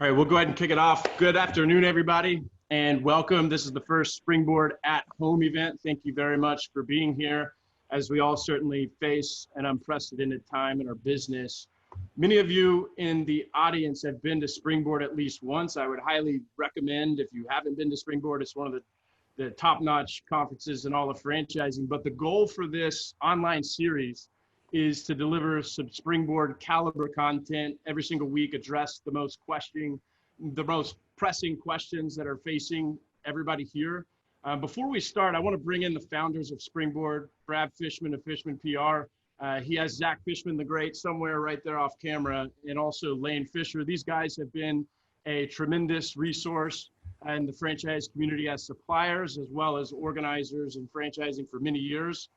All right, we'll go ahead and kick it off. Good afternoon, everybody, and welcome. This is the first Springboard at Home event. Thank you very much for being here as we all certainly face an unprecedented time in our business. Many of you in the audience have been to Springboard at least once. I would highly recommend, if you haven't been to Springboard, it's one of the top-notch conferences in all of franchising. But the goal for this online series is to deliver some Springboard caliber content every single week, address the most pressing questions that are facing everybody here. Before we start, I want to bring in the founders of Springboard, Brad Fishman of Fishman PR. He has Zach Fishman the Great somewhere right there off camera, and also Lane Fisher. These guys have been a tremendous resource in the franchise community as suppliers, as well as organizers and franchising for many years.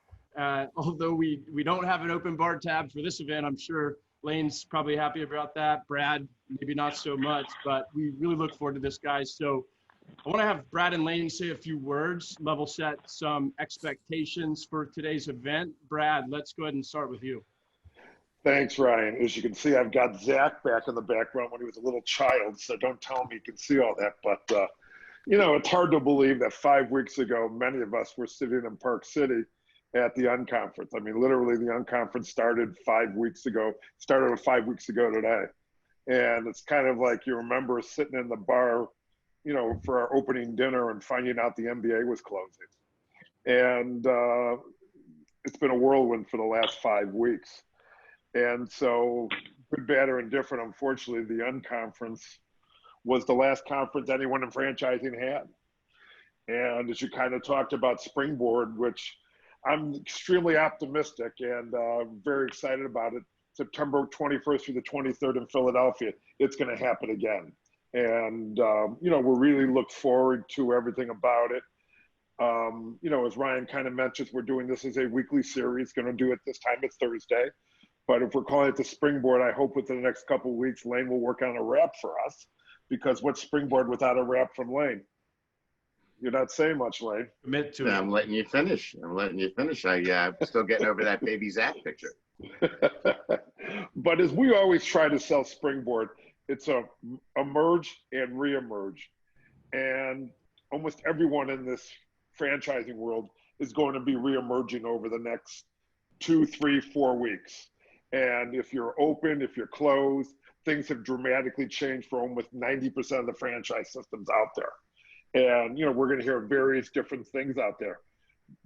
Although we don't have an open bar tab for this event, I'm sure Lane's probably happy about that. Brad, maybe not so much, but we really look forward to this, guys. So I want to have Brad and Lane say a few words, level set some expectations for today's event. Brad, let's go ahead and start with you. Thanks, Ryan. As you can see, I've got Zach back in the background when he was a little child, so don't tell him you can see all that. But, you know, it's hard to believe that 5 weeks ago, many of us were sitting in Park City at the unconference. I mean, literally the unconference started 5 weeks ago, started 5 weeks ago today. And it's kind of like you remember sitting in the bar, you know, for our opening dinner and finding out the NBA was closing. And it's been a whirlwind for the last 5 weeks. And so, good, bad, or indifferent, unfortunately, the unconference was the last conference anyone in franchising had. And as you kind of talked about Springboard, which I'm extremely optimistic and very excited about it. September 21st through the 23rd in Philadelphia, it's going to happen again. And, you know, we really look forward to everything about it. You know, as Ryan kind of mentioned, we're doing this as a weekly series, going to do it this time. It's Thursday. But if we're calling it the Springboard, I hope within the next couple of weeks, Lane will work on a wrap for us, because what's Springboard without a wrap from Lane? You're not saying much, Lane. Commit to it. I'm letting you finish. I'm still getting over that baby Zach picture. But as we always try to sell Springboard, it's a emerge and reemerge. And almost everyone in this franchising world is going to be reemerging over the next 2, 3, 4 weeks. And if you're open, if you're closed, things have dramatically changed for almost 90% of the franchise systems out there. And, you know, we're going to hear various different things out there.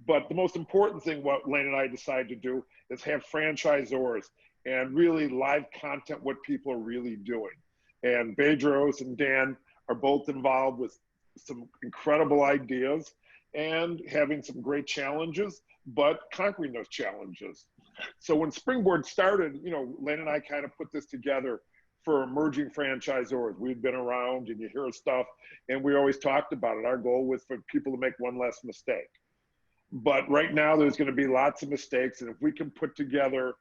But the most important thing what Lane and I decided to do is have franchisors and really live content, what people are really doing. And Bedros and Dan are both involved with some incredible ideas and having some great challenges, but conquering those challenges. So when Springboard started, you know, Lane and I kind of put this together for emerging franchisors. We've been around and you hear stuff, and we always talked about it. Our goal was for people to make one less mistake. But right now there's going to be lots of mistakes, and if we can put together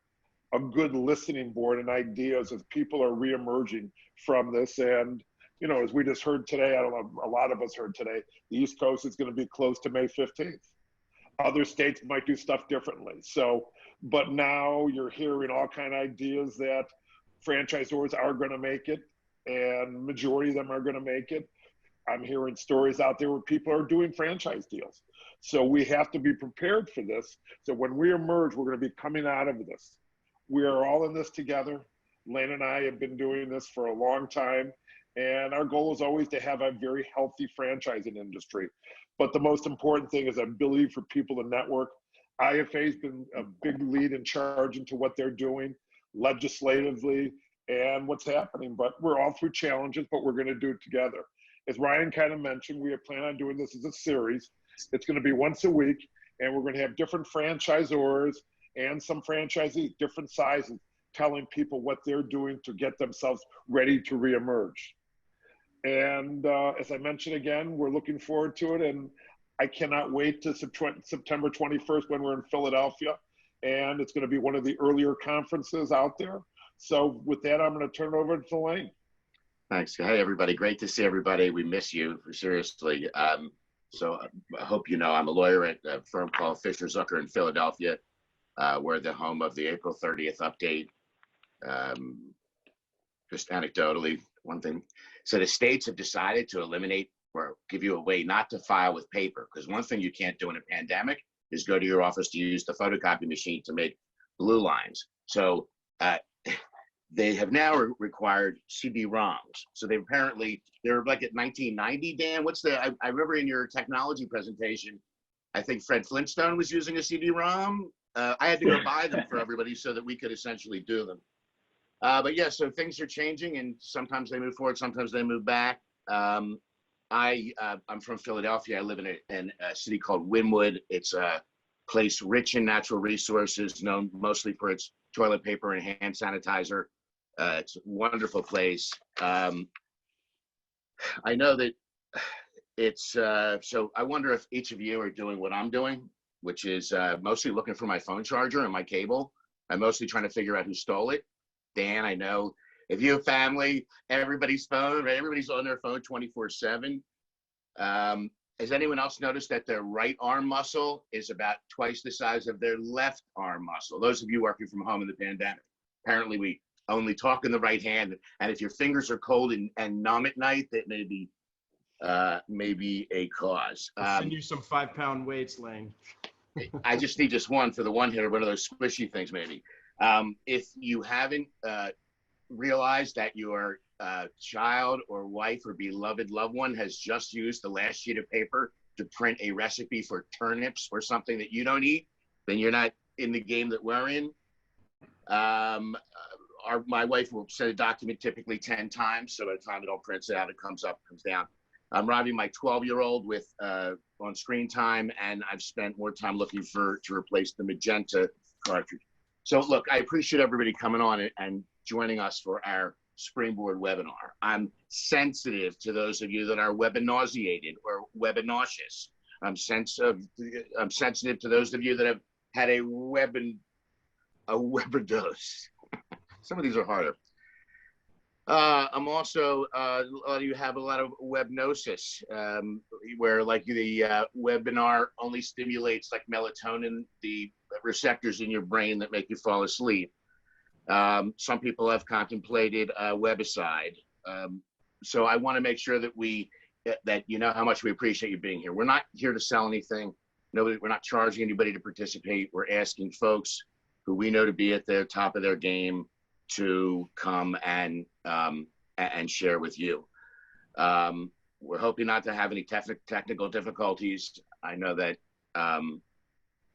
a good listening board and ideas as people are reemerging from this, and you know, as we just heard today, I don't know, a lot of us heard today, the East Coast is going to be closed to May 15th. Other states might do stuff differently. So, but now you're hearing all kind of ideas that franchisors are going to make it, and majority of them are going to make it. I'm hearing stories out there where people are doing franchise deals. So we have to be prepared for this. So when we emerge, we're going to be coming out of this. We are all in this together. Lane and I have been doing this for a long time. And our goal is always to have a very healthy franchising industry. But the most important thing is the ability for people to network. IFA has been a big lead in charge into what they're doing legislatively and what's happening. But we're all through challenges, but we're going to do it together. As Ryan kind of mentioned, we plan on doing this as a series. It's going to be once a week, and we're going to have different franchisors and some franchisees, different sizes, telling people what they're doing to get themselves ready to reemerge. And as I mentioned again, we're looking forward to it, and I cannot wait to September 21st when we're in Philadelphia, and it's going to be one of the earlier conferences out there. So with that, I'm going to turn it over to Lane. Thanks. Hey, everybody. Great to see everybody. We miss you, seriously. So I hope you know I'm a lawyer at a firm called Fisher Zucker in Philadelphia. We're the home of the April 30th update. Just anecdotally, one thing. So the states have decided to eliminate or give you a way not to file with paper, because one thing you can't do in a pandemic is go to your office to use the photocopy machine to make blue lines. So they have now required CD-ROMs. So they're like at 1990, Dan, I remember in your technology presentation, I think Fred Flintstone was using a CD-ROM. I had to go buy them for everybody so that we could essentially do them. But yeah, so things are changing, and sometimes they move forward, sometimes they move back. I'm from Philadelphia. I live in a city called Wynwood. It's a place rich in natural resources, known mostly for its toilet paper and hand sanitizer. It's a wonderful place. I know that it's, so I wonder if each of you are doing what I'm doing, which is mostly looking for my phone charger and my cable. I'm mostly trying to figure out who stole it. Dan, I know if you have family, everybody's phone, right? Everybody's on their phone 24/7. Has anyone else noticed that their right arm muscle is about twice the size of their left arm muscle? Those of you working from home in the pandemic. Apparently we only talk in the right hand, and if your fingers are cold and numb at night, that may be a cause. I'll send you some 5-pound weights, Lane. I just need one for the one hitter, one of those squishy things maybe. If you haven't realized that your child or wife or beloved loved one has just used the last sheet of paper to print a recipe for turnips or something that you don't eat, then you're not in the game that we're in. My wife will send a document typically 10 times, so by the time it all prints out, it comes up, comes down. I'm robbing my 12-year-old with on screen time, and I've spent more time looking to replace the magenta cartridge. So look, I appreciate everybody coming on and joining us for our Springboard webinar. I'm sensitive to those of you that are webinauseated or webinauseous. I'm sensitive to those of you that have had a weberdose. Some of these are harder. I'm also, a lot of you have a lot of webnosis, where like the webinar only stimulates like melatonin, the receptors in your brain that make you fall asleep. Some people have contemplated webicide. So I want to make sure that that you know how much we appreciate you being here. We're not here to sell anything. We're not charging anybody to participate. We're asking folks who we know to be at the top of their game to come and share with you. We're hoping not to have any technical difficulties. I know that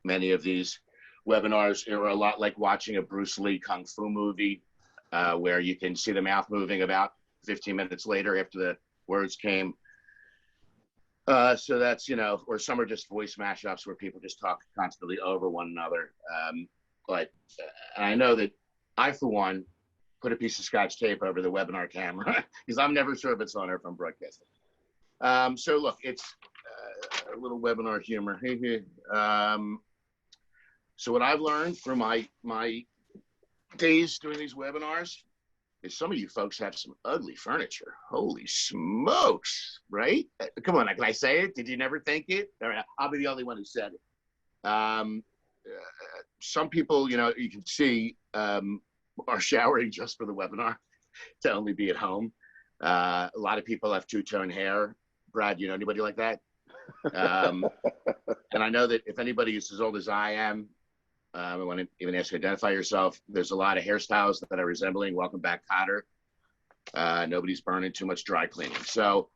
many of these webinars are a lot like watching a Bruce Lee Kung Fu movie, where you can see the mouth moving about 15 minutes later after the words came. So that's, or some are just voice mashups where people just talk constantly over one another. But I know that I, for one, put a piece of Scotch tape over the webinar camera because I'm never sure if it's on or if I'm broadcasting. So look, it's a little webinar humor. So what I've learned from my days doing these webinars is some of you folks have some ugly furniture. Holy smokes, right? Come on, can I say it? Did you never think it? All right, I'll be the only one who said it. Some people, you can see are showering just for the webinar to only be at home. A lot of people have two-tone hair. Brad, you know anybody like that? And I know that if anybody is as old as I am, I want to even ask you to identify yourself. There's a lot of hairstyles that are resembling. Welcome back, Cotter. Nobody's burning too much dry cleaning. So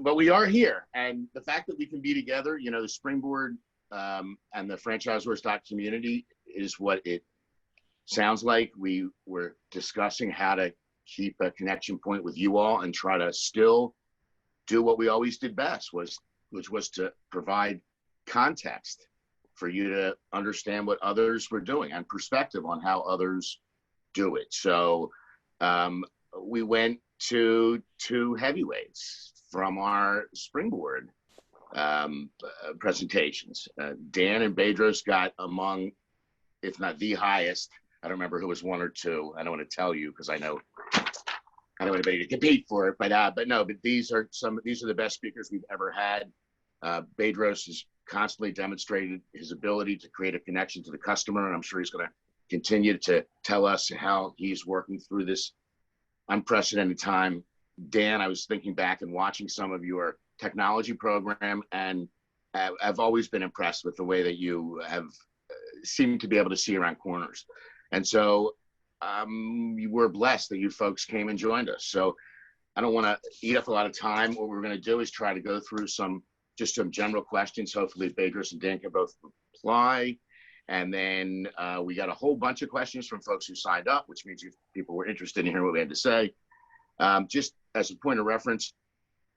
but we are here. And the fact that we can be together, the Springboard and the Franchisors.community is what it sounds like. We were discussing how to keep a connection point with you all and try to still do what we always did best, which was to provide context for you to understand what others were doing and perspective on how others do it. So we went to two heavyweights from our Springboard presentations. Dan and Bedros got among, if not the highest, I don't remember who was one or two. I don't want to tell you because I don't want anybody to compete for it, but these are the best speakers we've ever had. Bedros has constantly demonstrated his ability to create a connection to the customer, and I'm sure he's going to continue to tell us how he's working through this unprecedented time. Dan, I was thinking back and watching some of your technology program, and I've always been impressed with the way that you have seemed to be able to see around corners. And so you were blessed that you folks came and joined us. So I don't want to eat up a lot of time. What we're going to do is try to go through some general questions. Hopefully Bedros and Dan can both reply. And then we got a whole bunch of questions from folks who signed up, which means people were interested in hearing what we had to say. Just as a point of reference,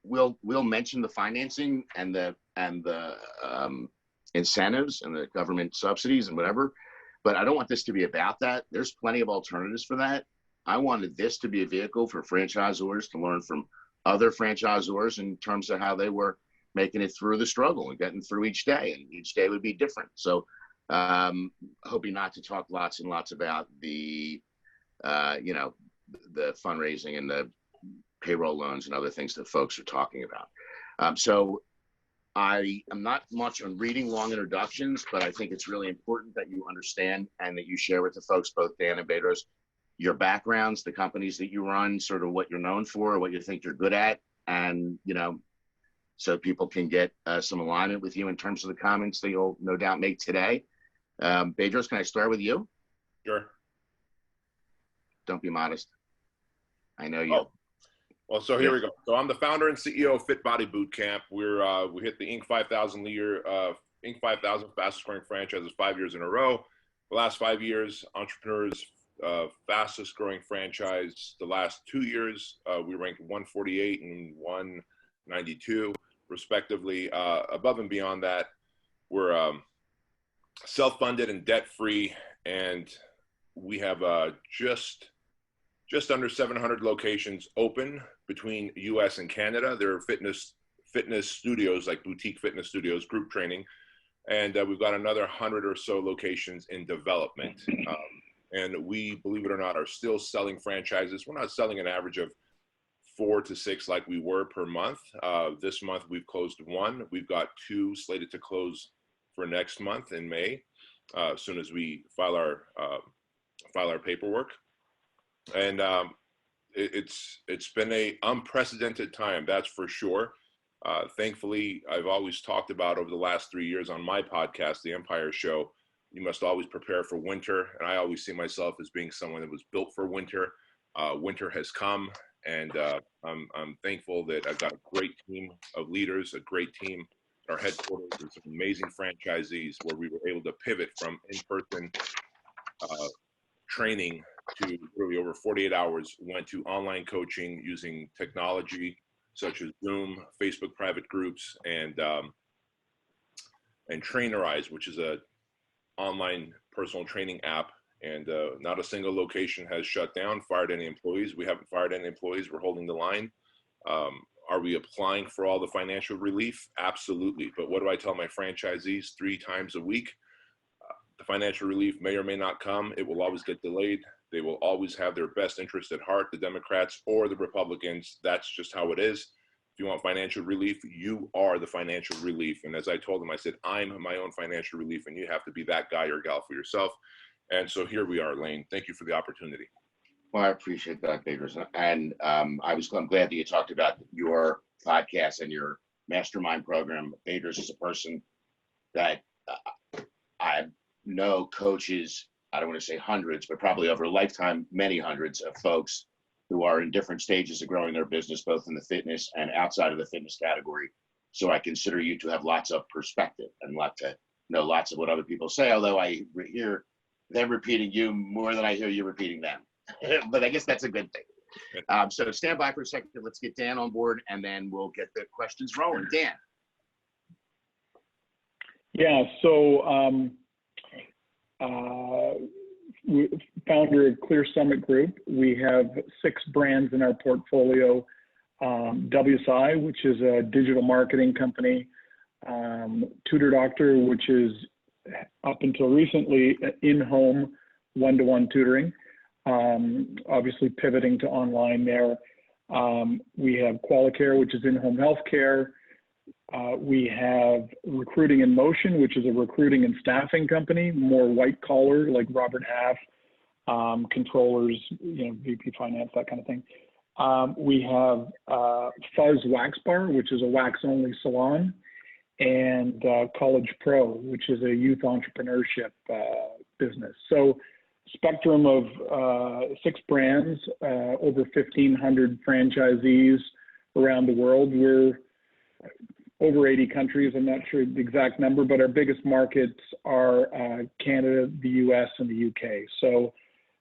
we'll mention the financing and the incentives and the government subsidies and whatever, but I don't want this to be about that. There's plenty of alternatives for that. I wanted this to be a vehicle for franchisors to learn from other franchisors in terms of how they were making it through the struggle and getting through each day, and each day would be different. So hoping not to talk lots and lots about the the fundraising and the payroll loans and other things that folks are talking about. So I am not much on reading long introductions, but I think it's really important that you understand and that you share with the folks, both Dan and Bedros, your backgrounds, the companies that you run, sort of what you're known for, what you think you're good at, and, so people can get some alignment with you in terms of the comments that you'll no doubt make today. Bedros, can I start with you? Sure. Don't be modest. I know you. Oh. Well, so here we go. So I'm the founder and CEO of Fit Body Boot Camp. We hit the Inc. 5000 Inc. 5000 fastest growing franchises 5 years in a row. The last 5 years, Entrepreneur's fastest growing franchise. The last 2 years, we ranked 148 and 192 respectively. Above and beyond that, we're self-funded and debt-free, and we have just under 700 locations open between US and Canada. There are fitness studios, like boutique fitness studios, group training. And we've got another 100 or so locations in development. And we, believe it or not, are still selling franchises. We're not selling an average of 4 to 6 like we were per month. This month we've closed 1. We've got 2 slated to close for next month in May, as soon as we file our paperwork. And it's been a unprecedented time, that's for sure. Thankfully, I've always talked about over the last 3 years on my podcast, The Empire Show, you must always prepare for winter. And I always see myself as being someone that was built for winter. Winter has come, and I'm thankful that I've got a great team of leaders, a great team at our headquarters, and some amazing franchisees where we were able to pivot from in-person training to really over 48 hours, went to online coaching using technology such as Zoom, Facebook private groups, and Trainerize, which is a online personal training app. And not a single location has shut down, fired any employees. We haven't fired any employees. We're holding the line. Are we applying for all the financial relief? Absolutely. But what do I tell my franchisees 3 times a week? The financial relief may or may not come. It will always get delayed. They will always have their best interest at heart, the Democrats or the Republicans. That's just how it is. If you want financial relief, you are the financial relief. And as I told them, I said, I'm my own financial relief, and you have to be that guy or gal for yourself. And so here we are, Lane. Thank you for the opportunity. Well, I appreciate that, Bedros. And I'm glad that you talked about your podcast and your mastermind program. Bedros is a person that I know coaches, I don't want to say hundreds, but probably over a lifetime, many hundreds of folks who are in different stages of growing their business, both in the fitness and outside of the fitness category. So I consider you to have lots of perspective and to know lots of what other people say, although I hear them repeating you more than I hear you repeating them. But I guess that's a good thing. So stand by for a second. Let's get Dan on board, and then we'll get the questions rolling. Dan. Yeah, so founder of Clear Summit Group. We have 6 brands in our portfolio. WSI, which is a digital marketing company. Tutor Doctor, which is up until recently in-home one-to-one tutoring. Obviously pivoting to online there. We have Qualicare, which is in-home healthcare. We have Recruiting in Motion, which is a recruiting and staffing company, more white collar, like Robert Half, controllers, VP finance, that kind of thing. We have Fuzz Wax Bar, which is a wax-only salon, and College Pro, which is a youth entrepreneurship business. So spectrum of 6 brands, over 1,500 franchisees around the world. We're over 80 countries. I'm not sure the exact number, but our biggest markets are Canada, the US, and the UK. So,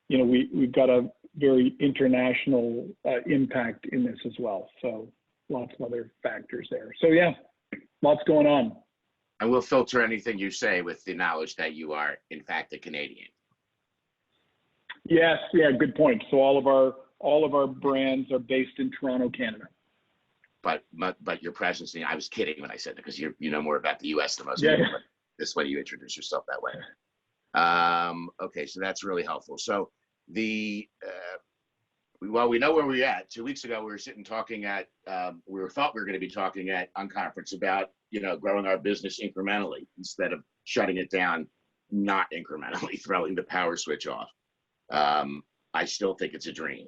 we've got a very international impact in this as well. So lots of other factors there. So yeah, lots going on. And we'll filter anything you say with the knowledge that you are, in fact, a Canadian. Yes, yeah, good point. So all of our brands are based in Toronto, Canada. But your presence, I was kidding when I said that, because you know more about the U.S. than most people. But this way you introduce yourself that way. Okay, so that's really helpful. So well, we know where we're at. 2 weeks ago, we were sitting talking at, we thought we were going to be talking at Unconference about, growing our business incrementally instead of shutting it down, not incrementally, throwing the power switch off. I still think it's a dream,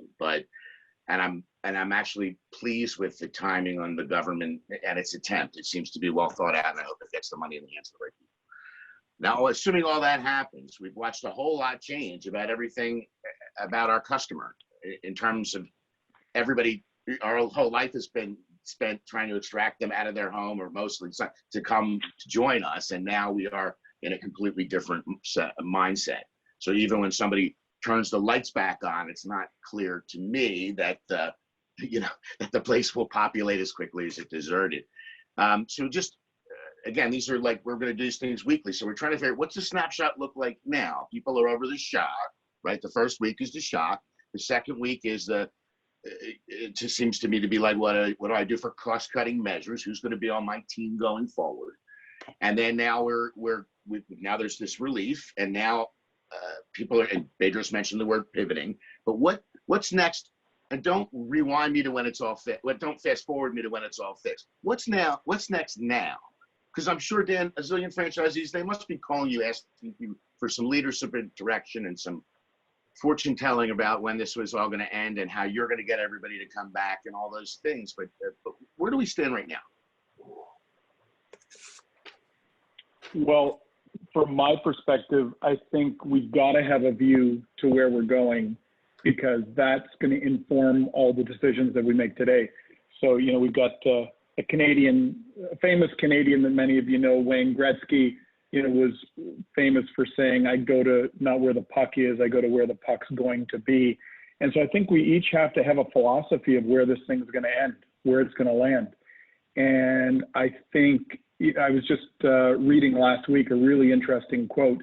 and I'm actually pleased with the timing on the government and its attempt. It seems to be well thought out, and I hope it gets the money in the hands of the right people. Now, assuming all that happens, we've watched a whole lot change about everything about our customer in terms of everybody. Our whole life has been spent trying to extract them out of their home, or mostly to come to join us. And now we are in a completely different mindset. So even when somebody turns the lights back on, it's not clear to me that that the place will populate as quickly as it deserted. So just again, these are like, we're going to do these things weekly. So we're trying to figure out, what's the snapshot look like now? People are over the shock, right? The first week is the shock. The second week is it just seems to me to be like, what do I do for cost cutting measures? Who's going to be on my team going forward? And then now now there's this relief, and now people are, and Bedros mentioned the word pivoting, but what's next? And don't rewind me to when it's all fixed. Don't fast forward me to when it's all fixed. What's next now? Because I'm sure, Dan, a zillion franchisees, they must be calling you, asking you for some leadership and direction and some fortune telling about when this was all going to end and how you're going to get everybody to come back and all those things. But where do we stand right now? Well, from my perspective, I think we've got to have a view to where we're going, because that's going to inform all the decisions that we make today. So, we've got a famous Canadian that many of you know, Wayne Gretzky, was famous for saying, I go to not where the puck is, I go to where the puck's going to be. And so I think we each have to have a philosophy of where this thing's going to end, where it's going to land. And I think I was just reading last week a really interesting quote.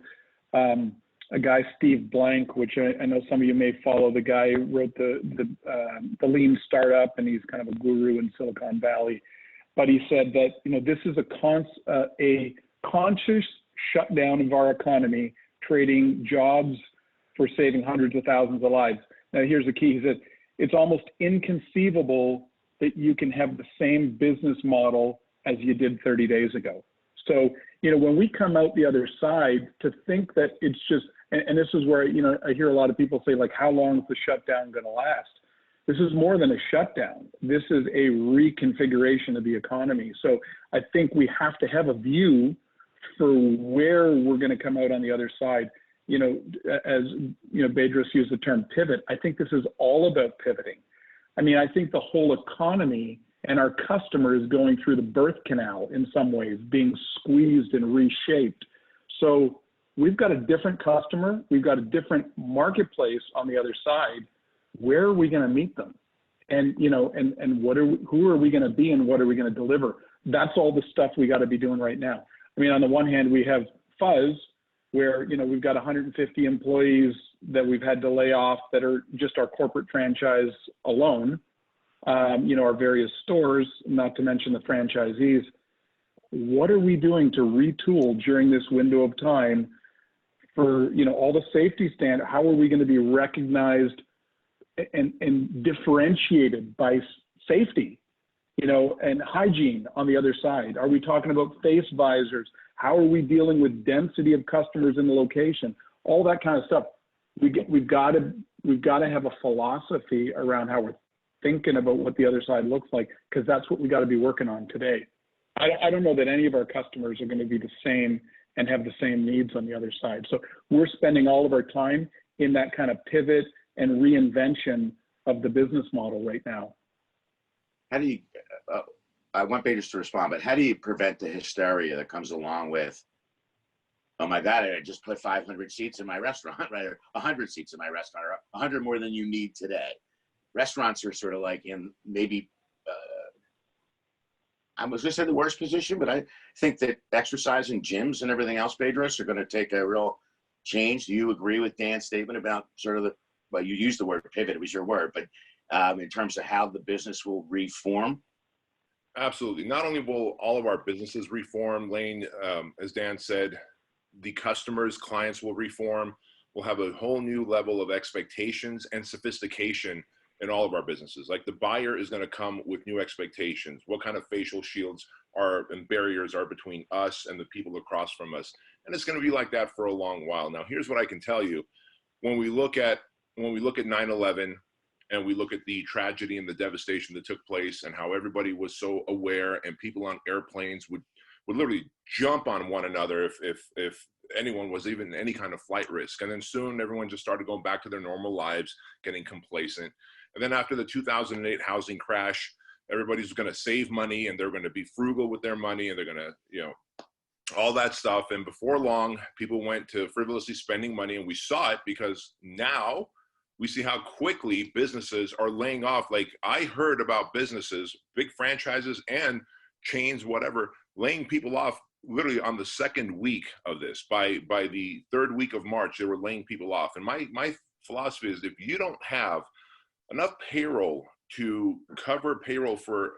A guy, Steve Blank, which I know some of you may follow. The guy who wrote the Lean Startup, and he's kind of a guru in Silicon Valley. But he said that this is a conscious shutdown of our economy, trading jobs for saving hundreds of thousands of lives. Now, here's the key. He said it's almost inconceivable that you can have the same business model as you did 30 days ago. So, when we come out the other side, to think that it's just, and this is where, I hear a lot of people say, like, how long is the shutdown going to last? This is more than a shutdown. This is a reconfiguration of the economy. So I think we have to have a view for where we're going to come out on the other side. As Bedros used the term pivot. I think this is all about pivoting. I mean, I think the whole economy and our customer is going through the birth canal in some ways, being squeezed and reshaped. So we've got a different customer. We've got a different marketplace on the other side. Where are we going to meet them? And, who are we going to be, and what are we going to deliver? That's all the stuff we got to be doing right now. I mean, on the one hand, we have Fuzz, where, we've got 150 employees that we've had to lay off that are just our corporate franchise alone. Our various stores, not to mention the franchisees. What are we doing to retool during this window of time for, all the safety standards? How are we going to be recognized and differentiated by safety, and hygiene on the other side? Are we talking about face visors? How are we dealing with density of customers in the location? All that kind of stuff. we've got to have a philosophy around how we're thinking about what the other side looks like, because that's what we got to be working on today. I don't know that any of our customers are going to be the same and have the same needs on the other side. So we're spending all of our time in that kind of pivot and reinvention of the business model right now. How do you, I want Bedros to respond, but how do you prevent the hysteria that comes along with, oh my God, I just put 500 seats in my restaurant, right? Or 100 seats in my restaurant, or 100 more than you need today. Restaurants are sort of like in maybe, I was gonna say the worst position, but I think that exercise and gyms and everything else, Bedros, are gonna take a real change. Do you agree with Dan's statement about sort of the, well, you used the word pivot, it was your word, but in terms of how the business will reform? Absolutely. Not only will all of our businesses reform, Lane, as Dan said, the customers, clients will reform. We'll have a whole new level of expectations and sophistication in all of our businesses. Like the buyer is going to come with new expectations. What kind of facial shields are and barriers are between us and the people across from us? And it's going to be like that for a long while. Now, here's what I can tell you. When we look at 9/11 and we look at the tragedy and the devastation that took place and how everybody was so aware, and people on airplanes would literally jump on one another if anyone was even any kind of flight risk. And then soon everyone just started going back to their normal lives, getting complacent. And then after the 2008 housing crash, everybody's going to save money and they're going to be frugal with their money and they're going to, you know, all that stuff. And before long, people went to frivolously spending money, and we saw it because now we see how quickly businesses are laying off. Like I heard about businesses, big franchises and chains, whatever, laying people off literally on the second week of this. By the third week of March, they were laying people off. And my philosophy is, if you don't have enough payroll to cover payroll for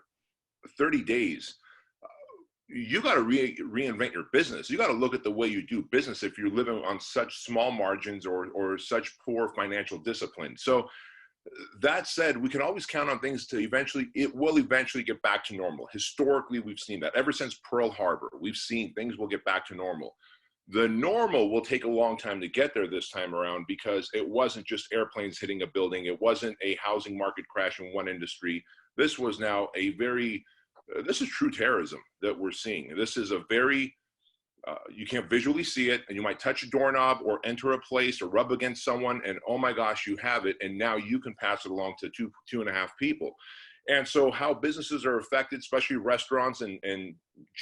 30 days, you got to reinvent your business. You got to look at the way you do business if you're living on such small margins or such poor financial discipline. So that said, we can always count on things to it will eventually get back to normal. Historically, we've seen that. Ever since Pearl Harbor, we've seen things will get back to normal. The normal will take a long time to get there this time around, because it wasn't just airplanes hitting a building. It wasn't a housing market crash in one industry. This was now this is true terrorism that we're seeing. This is a very, you can't visually see it, and you might touch a doorknob or enter a place or rub against someone, and oh my gosh, you have it, and now you can pass it along to two and a half people. And so how businesses are affected, especially restaurants and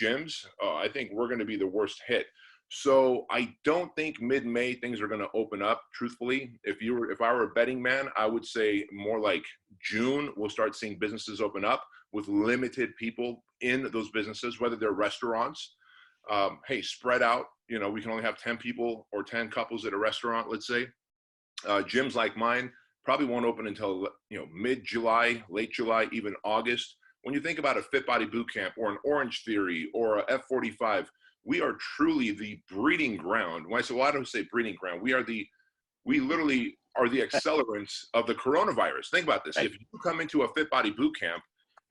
gyms, I think we're going to be the worst hit. So I don't think mid-May things are going to open up, truthfully. If I were a betting man, I would say more like June, we'll start seeing businesses open up with limited people in those businesses, whether they're restaurants. Hey, spread out, you know, we can only have 10 people or 10 couples at a restaurant, let's say. Gyms like mine probably won't open until, you know, mid-July, late July, even August. When you think about a Fit Body Boot Camp or an Orange Theory or a F45, we are truly the breeding ground. When I say, well, I don't say breeding ground, we literally are the accelerants of the coronavirus. Think about this. If you come into a Fit Body Boot Camp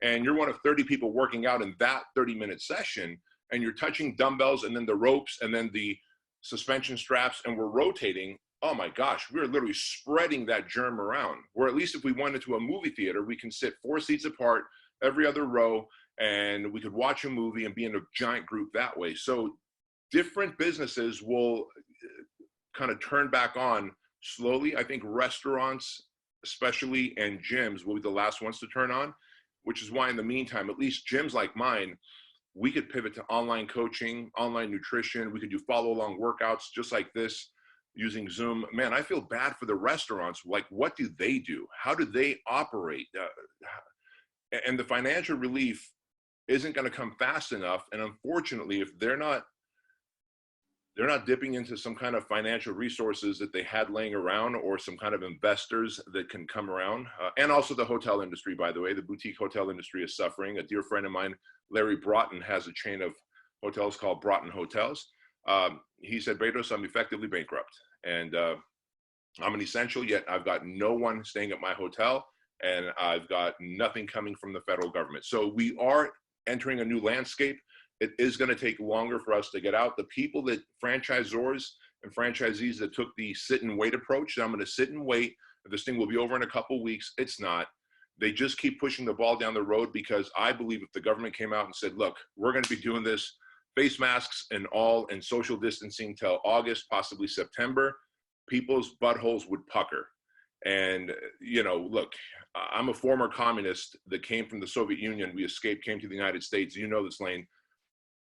and you're one of 30 people working out in that 30-minute session, and you're touching dumbbells and then the ropes and then the suspension straps, and we're rotating, oh my gosh, we're literally spreading that germ around. Or at least if we went into a movie theater, we can sit 4 seats apart, every other row, and we could watch a movie and be in a giant group that way. So different businesses will kind of turn back on slowly. I think restaurants, especially, and gyms will be the last ones to turn on, which is why in the meantime, at least gyms like mine, we could pivot to online coaching, online nutrition. We could do follow-along workouts just like this using Zoom. Man, I feel bad for the restaurants. Like, what do they do? How do they operate? And the financial relief isn't going to come fast enough. And unfortunately, if they're not dipping into some kind of financial resources that they had laying around, or some kind of investors that can come around, and also the hotel industry, by the way, the boutique hotel industry is suffering. A dear friend of mine, Larry Broughton, has a chain of hotels called Broughton Hotels. He said, Bedros, I'm effectively bankrupt, and I'm an essential, yet I've got no one staying at my hotel, and I've got nothing coming from the federal government. So we are entering a new landscape. It is going to take longer for us to get out. The people that franchisors and franchisees that took the sit and wait approach. That I'm going to sit and wait. This thing will be over in a couple weeks. It's not. They just keep pushing the ball down the road, because I believe if the government came out and said, look, we're going to be doing this, face masks and all, and social distancing till August, possibly September, people's buttholes would pucker. And, you know, look, I'm a former communist that came from the Soviet Union. We escaped, came to the United States. You know this, Lane.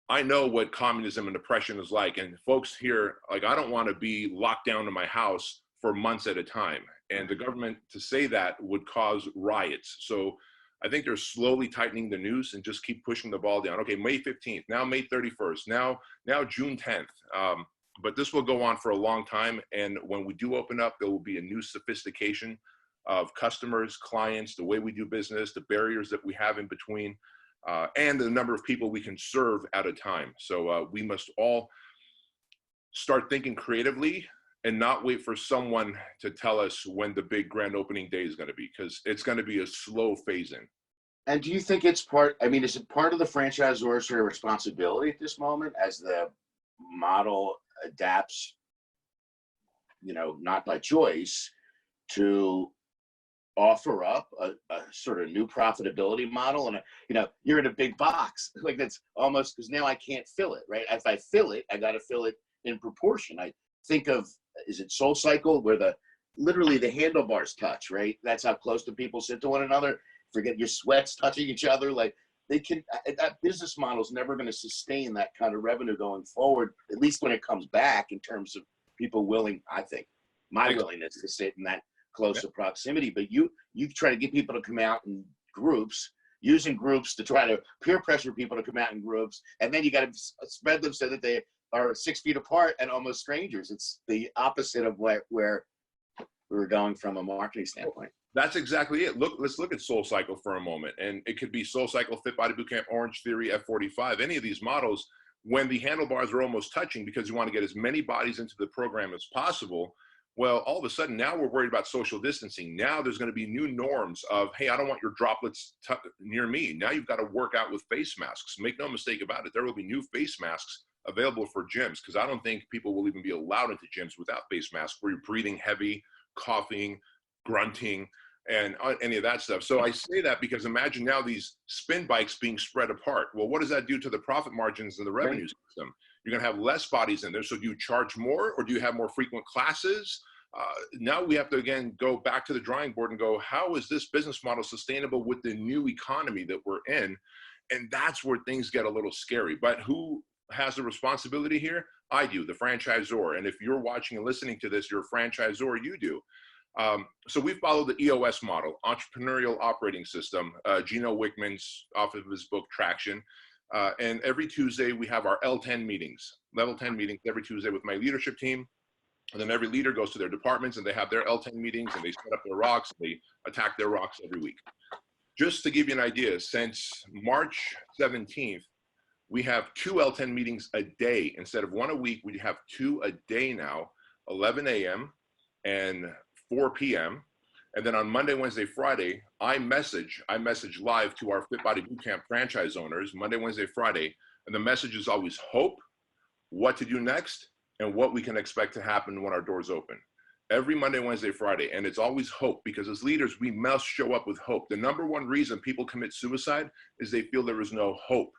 I know what communism and oppression is like. And folks here, like, I don't want to be locked down in my house for months at a time. And the government, to say that, would cause riots. So I think they're slowly tightening the noose and just keep pushing the ball down. Okay, May 15th, now May 31st, now June 10th. But this will go on for a long time. And when we do open up, there will be a new sophistication of customers, clients, the way we do business, the barriers that we have in between, and the number of people we can serve at a time. So we must all start thinking creatively and not wait for someone to tell us when the big grand opening day is going to be, because it's going to be a slow phase in. And do you think it's part, I mean, is it part of the franchisor's responsibility at this moment as the model adapts, you know, not by choice, to offer up a sort of new profitability model? And, you know, you're in a big box, like that's almost, because now I can't fill it, right? If I fill it, I got to fill it in proportion. I think of, is it Soul Cycle, where literally the handlebars touch, right? That's how close the people sit to one another. Forget your sweats touching each other. Like, they can, that business model is never going to sustain that kind of revenue going forward, at least when it comes back, in terms of people willing, I think, my willingness to sit in that close of proximity. But you try to get people to come out in groups, using groups to try to peer pressure people to come out in groups, and then you got to spread them so that they are 6 feet apart and almost strangers. It's the opposite of where we're going from a marketing standpoint. That's exactly it. Let's look at Soul Cycle for a moment. And it could be Soul Cycle, Fit Body Bootcamp, Orange Theory, F45, any of these models, when the handlebars are almost touching, because you want to get as many bodies into the program as possible. Well, all of a sudden now we're worried about social distancing. Now there's going to be new norms of, hey, I don't want your droplets near me. Now you've got to work out with face masks. Make no mistake about it. There will be new face masks available for gyms, because I don't think people will even be allowed into gyms without face masks, where you're breathing heavy, coughing, grunting, and any of that stuff. So I say that because imagine now these spin bikes being spread apart. Well, what does that do to the profit margins and the revenue system? You're going to have less bodies in there. So do you charge more, or do you have more frequent classes? Now we have to, again, go back to the drawing board and go, how is this business model sustainable with the new economy that we're in? And that's where things get a little scary. But who has the responsibility here? I do, the franchisor. And if you're watching and listening to this, you're a franchisor, you do. So we follow the EOS model, Entrepreneurial Operating System, Gino Wickman's off of his book, Traction. And every Tuesday we have our L10 meetings, level 10 meetings every Tuesday with my leadership team. And then every leader goes to their departments and they have their L10 meetings and they set up their rocks. They attack their rocks every week. Just to give you an idea, since March 17th, we have 2 L10 meetings a day. Instead of 1 a week, we have 2 a day now, 11 a.m. and 4 p.m. And then on Monday, Wednesday, Friday, I message live to our Fit Body Bootcamp franchise owners, Monday, Wednesday, Friday. And the message is always hope, what to do next, and what we can expect to happen when our doors open. Every Monday, Wednesday, Friday. And it's always hope, because as leaders, we must show up with hope. The number one reason people commit suicide is they feel there is no hope.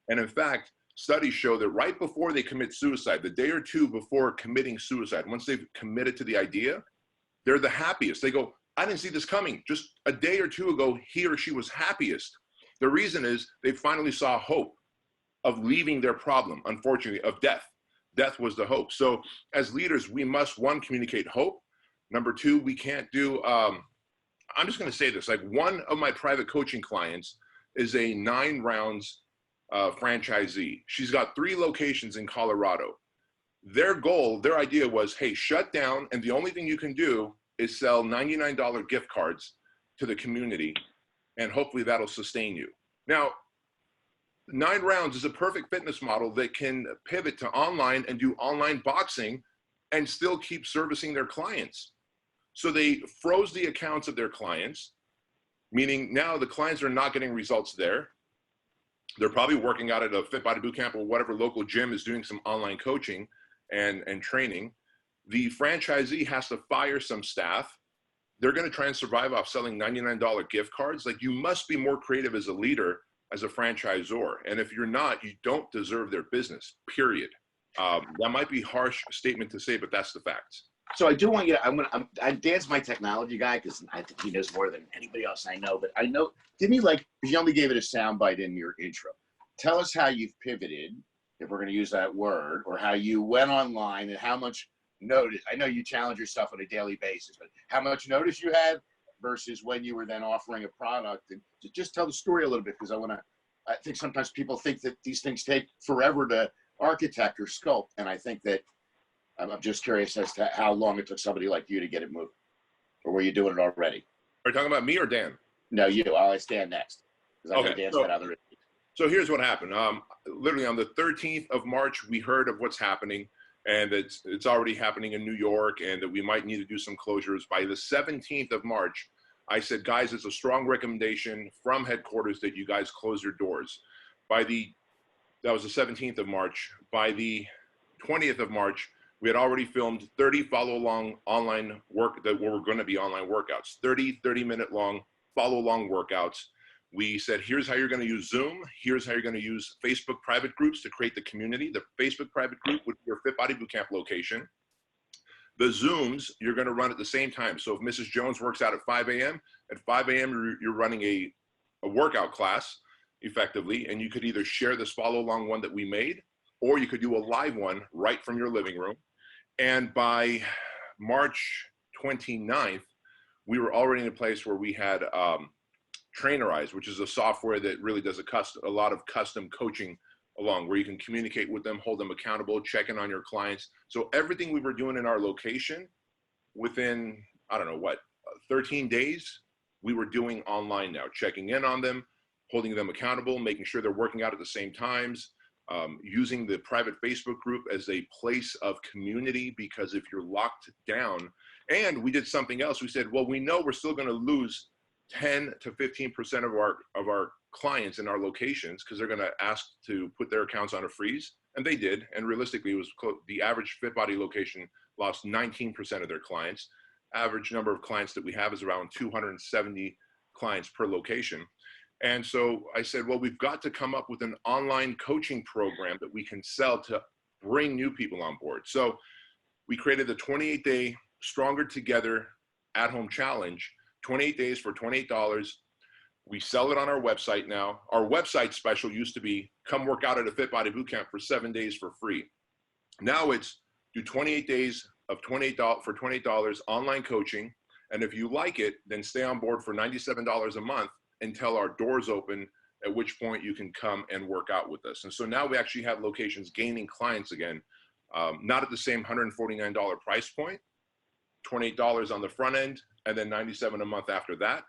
And in fact, studies show that right before they commit suicide, the day or two before committing suicide, once they've committed to the idea, they're the happiest. They go, I didn't see this coming. Just a day or two ago, he or she was happiest. The reason is they finally saw hope of leaving their problem, unfortunately, of death. Death was the hope. So as leaders, we must, 1, communicate hope. Number 2, we can't do, I'm just going to say this, like one of my private coaching clients is a 9 rounds franchisee. She's got 3 locations in Colorado. Their goal, their idea was, hey, shut down, and the only thing you can do is sell $99 gift cards to the community, and hopefully that'll sustain you. Now, 9 rounds is a perfect fitness model that can pivot to online and do online boxing and still keep servicing their clients. So they froze the accounts of their clients, meaning now the clients are not getting results there. They're probably working out at a Fit Body Bootcamp or whatever local gym is doing some online coaching and training. the franchisee has to fire some staff. They're going to try and survive off selling $99 gift cards. Like, you must be more creative as a leader, as a franchisor. And if you're not, you don't deserve their business, period. That might be a harsh statement to say, but that's the facts. So I do want you to, Dan's my technology guy, because I think he knows more than anybody else I know, but I know, didn't he, like, he only gave it a soundbite in your intro. Tell us how you've pivoted, if we're going to use that word, or how you went online and how much notice. I know you challenge yourself on a daily basis, but how much notice you had versus when you were then offering a product. And just tell the story a little bit, because I think sometimes people think that these things take forever to architect or sculpt. And I think that I'm just curious as to how long it took somebody like you to get it moving, or were you doing it already? Are you talking about me or Dan? No, you. I'll ask Dan next, because I know Dan's got other issues. So here's what happened. Literally on the 13th of March, we heard of what's happening, and it's already happening in New York, and that we might need to do some closures. By the 17th of March, I said, guys, it's a strong recommendation from headquarters that you guys close your doors. That was the 17th of March. By the 20th of March, we had already filmed 30 follow-along online work that were going to be online workouts, 30-minute long follow-along workouts. We said, here's how you're going to use Zoom. Here's how you're going to use Facebook private groups to create the community. The Facebook private group would be your Fit Body Bootcamp location. The Zooms, you're going to run at the same time. So if Mrs. Jones works out at 5 a.m., at 5 a.m., you're running a workout class effectively, and you could either share this follow-along one that we made, or you could do a live one right from your living room. And by March 29th, we were already in a place where we had Trainerize, which is a software that really does a lot of custom coaching along, where you can communicate with them, hold them accountable, check in on your clients. So everything we were doing in our location, within, 13 days, we were doing online now, checking in on them, holding them accountable, making sure they're working out at the same times, using the private Facebook group as a place of community, because if you're locked down, and we did something else, we said, well, we know we're still going to lose 10 to 15% of our clients in our locations, because they're going to ask to put their accounts on a freeze, and they did. And realistically, it was the average Fit Body location lost 19% of their clients. Average number of clients that we have is around 270 clients per location. And so I said, well, we've got to come up with an online coaching program that we can sell to bring new people on board. So we created the 28-day Stronger Together at-home challenge, 28 days for $28. We sell it on our website now. Our website special used to be come work out at a Fit Body Bootcamp for 7 days for free. Now it's do 28 days of $28 for $28 online coaching. And if you like it, then stay on board for $97 a month until our doors open, at which point you can come and work out with us. And so now we actually have locations gaining clients again, not at the same $149 price point, $28 on the front end, and then $97 a month after that.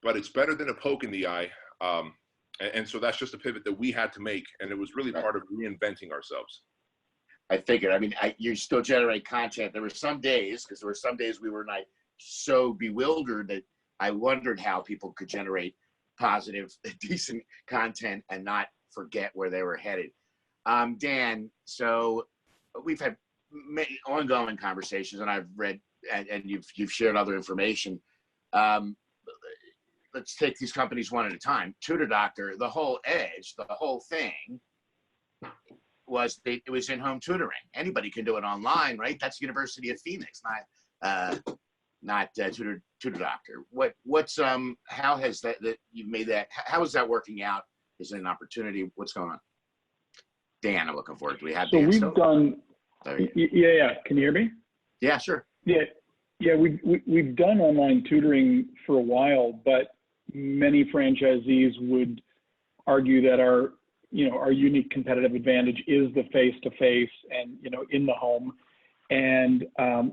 But it's better than a poke in the eye. And so that's just a pivot that we had to make. And it was really part of reinventing ourselves. I figured, you still generate content. There were some days, because there were some days we were like so bewildered that I wondered how people could generate positive, decent content and not forget where they were headed. Dan, so we've had many ongoing conversations, and I've read, and you've shared other information. Let's take these companies one at a time. Tutor Doctor, the whole edge, the whole thing was it was in-home tutoring. Anybody can do it online, right? That's University of Phoenix, not Tutor Doctor. How has that you've made that? How is that working out? Is it an opportunity? What's going on? Dan, I'm looking forward to. We have. So Dan we've still? done. Yeah. Can you hear me? Yeah, sure. Yeah. We've done online tutoring for a while, but many franchisees would argue that our unique competitive advantage is the face-to-face and, in the home. And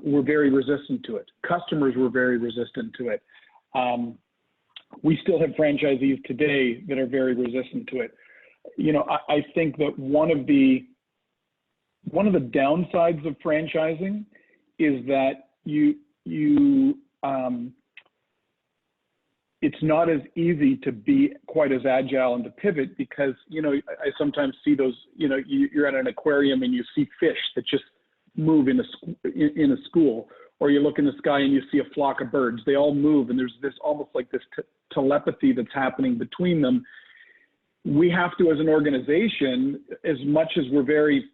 we're very resistant to it. Customers were very resistant to it. We still have franchisees today that are very resistant to it. I think that one of the downsides of franchising is that it's not as easy to be quite as agile and to pivot, because I sometimes see those, you're at an aquarium and you see fish that just move in a school, or you look in the sky and you see a flock of birds. They all move, and there's this almost like this telepathy that's happening between them. We have to, as an organization, as much as we're very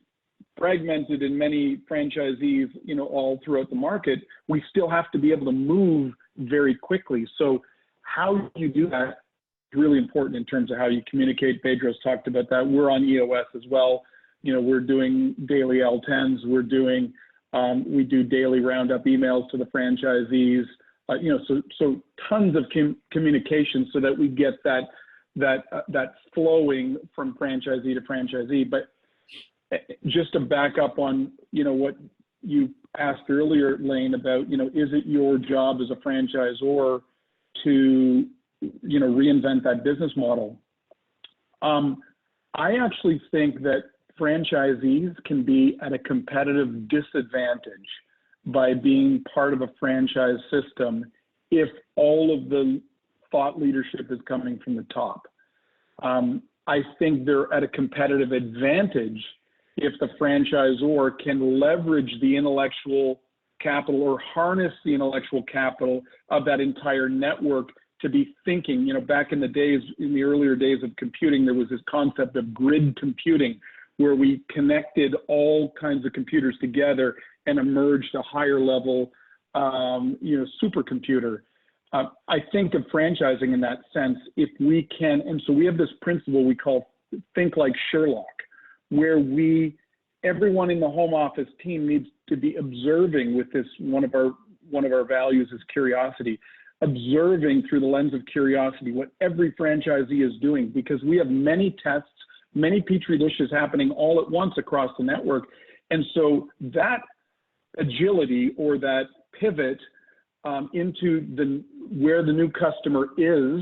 fragmented in many franchisees, you know, all throughout the market, we still have to be able to move very quickly. So how you do that is really important in terms of how you communicate. Bedros talked about that. We're on EOS as well. You know, we're doing daily L10s. We're doing, we do daily roundup emails to the franchisees. You know, so tons of communication so that we get that flowing from franchisee to franchisee. But just to back up on, you know, what you asked earlier, Lane, about, you know, is it your job as a franchisor to, you know, reinvent that business model? I actually think that franchisees can be at a competitive disadvantage by being part of a franchise system if all of the thought leadership is coming from the top. I think they're at a competitive advantage if the franchisor can leverage the intellectual capital or harness the intellectual capital of that entire network to be thinking. You know, back in the days, in the earlier days of computing, there was this concept of grid computing, where we connected all kinds of computers together and emerged a higher level, you know, supercomputer. I think of franchising in that sense, if we can, and so we have this principle we call think like Sherlock, where everyone in the home office team needs to be observing with this, one of our values is curiosity, observing through the lens of curiosity what every franchisee is doing, because we have many tests, many petri dishes happening all at once across the network. And so that agility or that pivot into where the new customer is,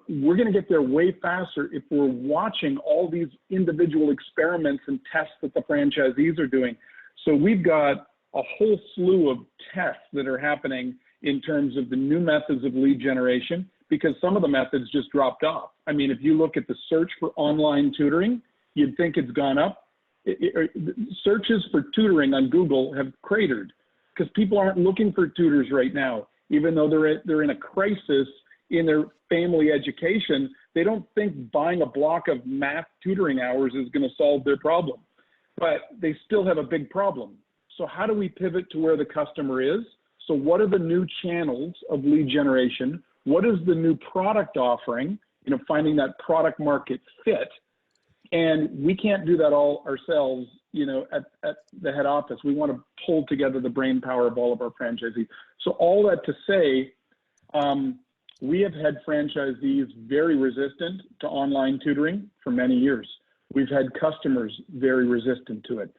we're going to get there way faster if we're watching all these individual experiments and tests that the franchisees are doing. So we've got a whole slew of tests that are happening in terms of the new methods of lead generation, because some of the methods just dropped off. I mean, if you look at the search for online tutoring, you'd think it's gone up. Searches for tutoring on Google have cratered because people aren't looking for tutors right now, even though they're in a crisis in their family education. They don't think buying a block of math tutoring hours is going to solve their problem, but they still have a big problem. So how do we pivot to where the customer is? So what are the new channels of lead generation? What is the new product offering? You know, finding that product market fit. And we can't do that all ourselves, you know, at the head office. We want to pull together the brain power of all of our franchisees. So all that to say, we have had franchisees very resistant to online tutoring for many years. We've had customers very resistant to it.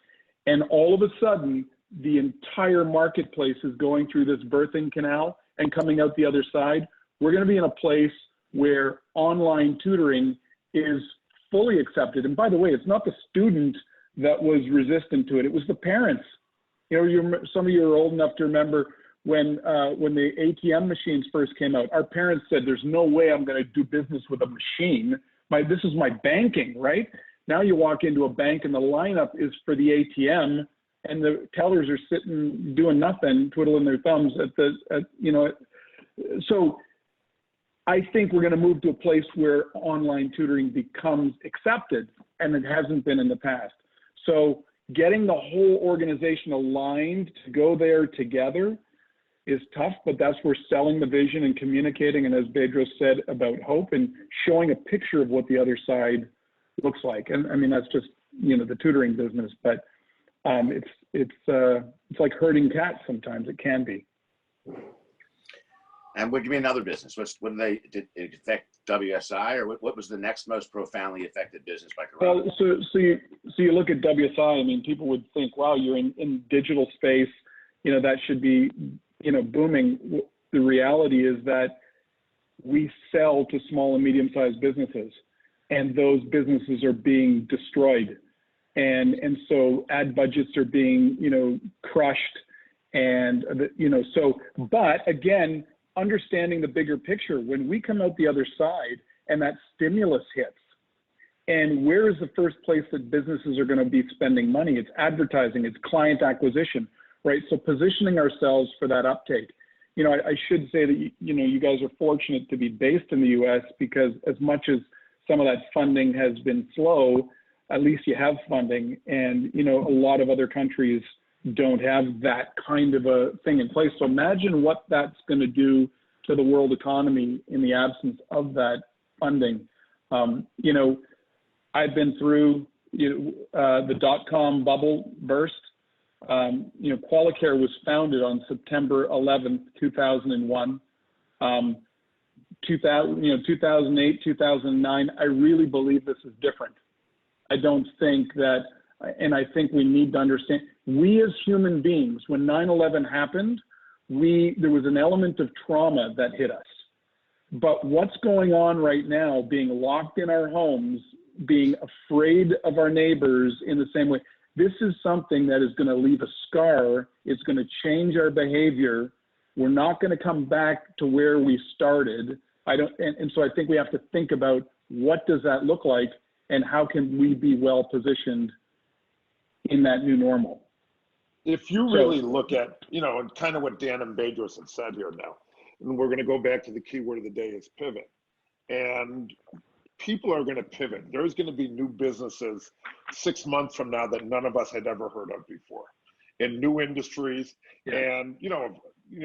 And all of a sudden, the entire marketplace is going through this birthing canal and coming out the other side. We're going to be in a place where online tutoring is fully accepted. And by the way, it's not the student that was resistant to it. It was the parents. You know, some of you are old enough to remember when the ATM machines first came out. Our parents said, there's no way I'm going to do business with a machine. This is my banking, right? Now you walk into a bank and the lineup is for the ATM, and the tellers are sitting doing nothing, twiddling their thumbs so I think we're going to move to a place where online tutoring becomes accepted, and it hasn't been in the past. So getting the whole organization aligned to go there together is tough, but that's where selling the vision and communicating, and as Bedros said about hope, and showing a picture of what the other side looks like. And I mean, that's just, you know, the tutoring business, but it's like herding cats sometimes. It can be. And what do you mean other business? Did it affect WSI, or what was the next most profoundly affected business by Corona? Well, so you look at WSI. I mean, people would think, wow, you're in digital space, you know, that should be, you know, booming. The reality is that we sell to small and medium-sized businesses, and those businesses are being destroyed, and so ad budgets are being, you know, crushed, and you know, so. But again, understanding the bigger picture, when we come out the other side and that stimulus hits, And where is the first place that businesses are going to be spending money? It's advertising, it's client acquisition, right? So positioning ourselves for that uptake. You know, I should say that, you know, you guys are fortunate to be based in the US, because as much as some of that funding has been slow, at least you have funding. And, you know, a lot of other countries don't have that kind of a thing in place. So imagine what that's going to do to the world economy in the absence of that funding. You know, I've been through the dot-com bubble burst. You know, Qualicare was founded on September 11th, 2001. 2008, 2009, I really believe this is different. I don't think that, and I think we need to understand, we as human beings, when 9/11 happened, there was an element of trauma that hit us. But what's going on right now, being locked in our homes, being afraid of our neighbors in the same way, this is something that is going to leave a scar. It's going to change our behavior. We're not going to come back to where we started. And so I think we have to think about, what does that look like, and how can we be well positioned in that new normal? If you really look at, you know, and kind of what Dan and Bedros have said here now, and we're going to go back to the key word of the day is pivot. And people are going to pivot. There's going to be new businesses 6 months from now that none of us had ever heard of before, in new industries. Yeah. And, you know,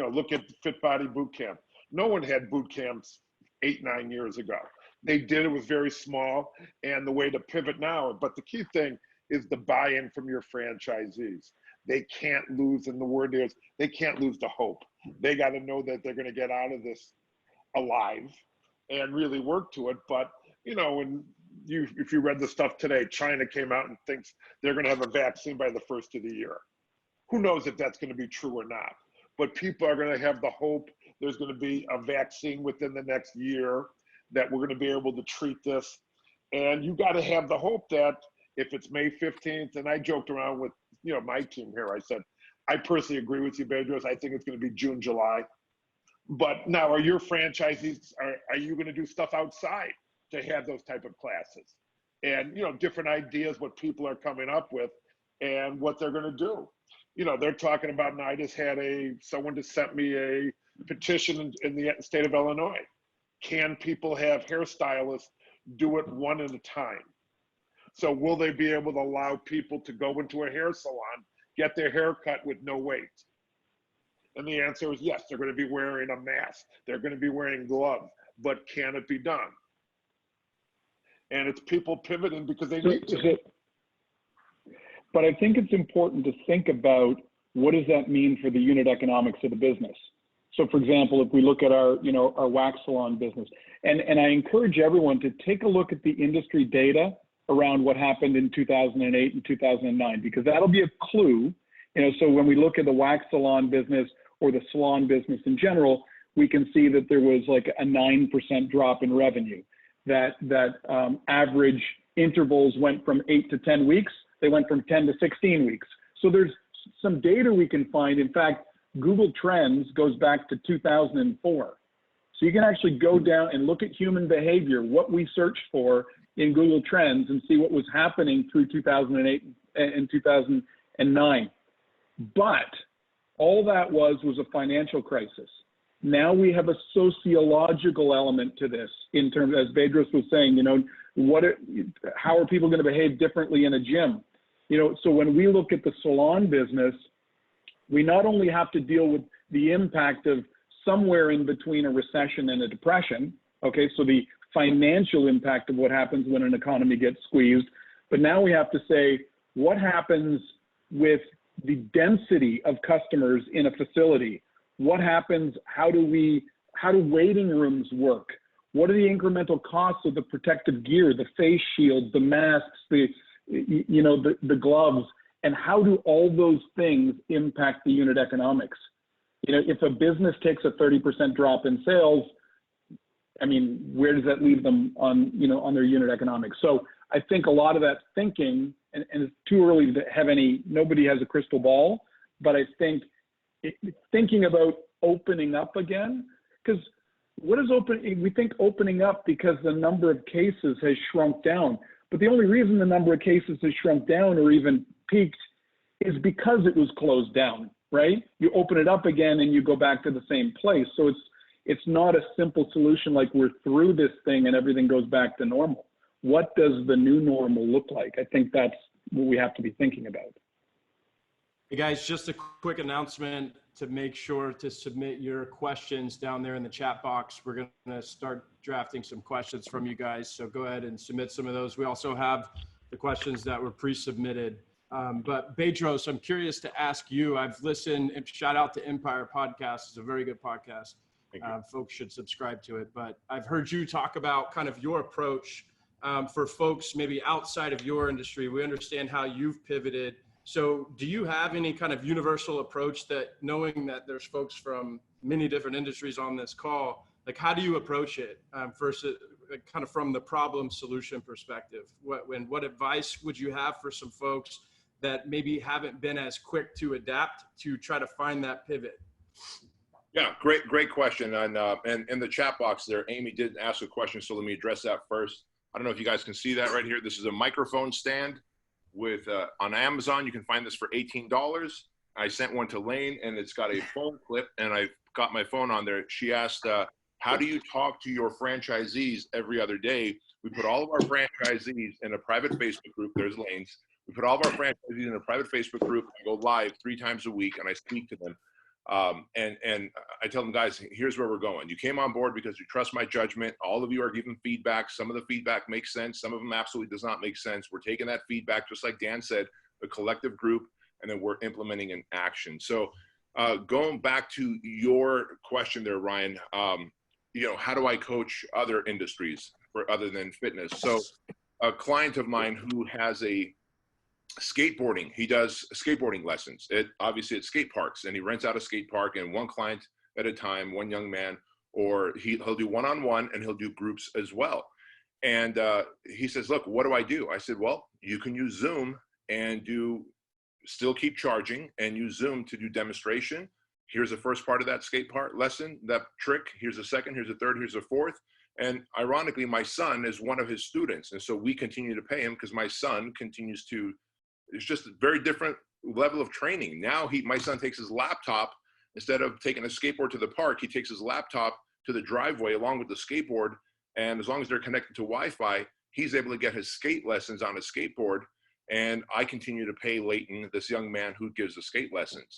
look at Fit Body Boot Camp. No one had boot camps 8-9 years ago. They did, it was very small, and the way to pivot now. But the key thing is the buy-in from your franchisees. They can't lose, and the word is, they can't lose the hope. They got to know that they're going to get out of this alive and really work to it. But, you know, if you read the stuff today, China came out and thinks they're going to have a vaccine by the first of the year. Who knows if that's going to be true or not? But people are going to have the hope there's going to be a vaccine within the next year, that we're going to be able to treat this. And you got to have the hope that if it's May 15th, and I joked around with, you know, my team here, I said, I personally agree with you, Bedros. I think it's going to be June, July. But now, are your franchisees, are you going to do stuff outside to have those type of classes? And, you know, different ideas, what people are coming up with and what they're going to do. You know, they're talking about, and I just had someone just sent me a petition in the state of Illinois. Can people have hairstylists do it one at a time? So will they be able to allow people to go into a hair salon, get their hair cut with no wait? And the answer is yes. They're going to be wearing a mask. They're going to be wearing gloves. But can it be done? And it's people pivoting because they need to. But I think it's important to think about, what does that mean for the unit economics of the business? So for example, if we look at our wax salon business, and I encourage everyone to take a look at the industry data around what happened in 2008 and 2009, because that'll be a clue. You know, so when we look at the wax salon business or the salon business in general, we can see that there was like a 9% drop in revenue. That average intervals went from 8 to 10 weeks. They went from 10 to 16 weeks. So there's some data we can find. In fact, Google Trends goes back to 2004. So you can actually go down and look at human behavior, what we searched for in Google Trends, and see what was happening through 2008 and 2009. But all that was a financial crisis. Now we have a sociological element to this, in terms, as Bedros was saying, you know, how are people going to behave differently in a gym? You know, so when we look at the salon business, we not only have to deal with the impact of somewhere in between a recession and a depression, okay, so the financial impact of what happens when an economy gets squeezed, but now we have to say, what happens with the density of customers in a facility? What happens, how do waiting rooms work? What are the incremental costs of the protective gear, the face shields, the masks, the gloves? And how do all those things impact the unit economics? You know, if a business takes a 30% drop in sales, I mean, where does that leave them on their unit economics? So I think a lot of that thinking, and it's too early to have nobody has a crystal ball, but I think thinking about opening up again, because we think opening up because the number of cases has shrunk down. But the only reason the number of cases has shrunk down or even peaked is because it was closed down, right? You open it up again and you go back to the same place. So it's not a simple solution like we're through this thing and everything goes back to normal. What does the new normal look like? I think that's what we have to be thinking about. Hey guys, just a quick announcement to make sure to submit your questions down there in the chat box. We're going to start drafting some questions from you guys. So go ahead and submit some of those. We also have the questions that were pre-submitted. But Bedros, I'm curious to ask you, I've listened, and shout out to Empire Podcast. It's a very good podcast. Folks should subscribe to it. But I've heard you talk about kind of your approach for folks maybe outside of your industry. We understand how you've pivoted. So do you have any kind of universal approach that, knowing that there's folks from many different industries on this call, like how do you approach it versus kind of from the problem solution perspective? What advice would you have for some folks that maybe haven't been as quick to adapt to try to find that pivot? Yeah, great question. And in the chat box there, Amy did ask a question, so let me address that first. I don't know if you guys can see that right here. This is a microphone stand with on Amazon. You can find this for $18. I sent one to Lane, and it's got a phone clip, and I've got my phone on there. She asked, how do you talk to your franchisees every other day? We put all of our franchisees in a private Facebook group. There's Lane's. We put all of our franchisees in a private Facebook group. I go live 3 times a week, and I speak to them. And I tell them, guys, here's where we're going. You came on board because you trust my judgment. All of you are giving feedback. Some of the feedback makes sense. Some of them absolutely does not make sense. We're taking that feedback, just like Dan said, the collective group, and then we're implementing in action. So going back to your question there, Ryan, you know, how do I coach other industries for other than fitness? So a client of mine who has a skateboarding, he does skateboarding lessons obviously at skate parks, and he rents out a skate park, and one client at a time, one young man, or he'll do one-on-one, and he'll do groups as well. And he says, look, what do I do? I said, well, you can use Zoom and still keep charging and use Zoom to do demonstration. Here's the first part of that skate park lesson, that trick. Here's a second, here's a third, here's a fourth. And ironically, my son is one of his students. And so we continue to pay him because my son continues to, it's just a very different level of training. Now my son takes his laptop, instead of taking a skateboard to the park, he takes his laptop to the driveway along with the skateboard. And as long as they're connected to Wi-Fi, he's able to get his skate lessons on his skateboard. And I continue to pay Leighton, this young man who gives the skate lessons.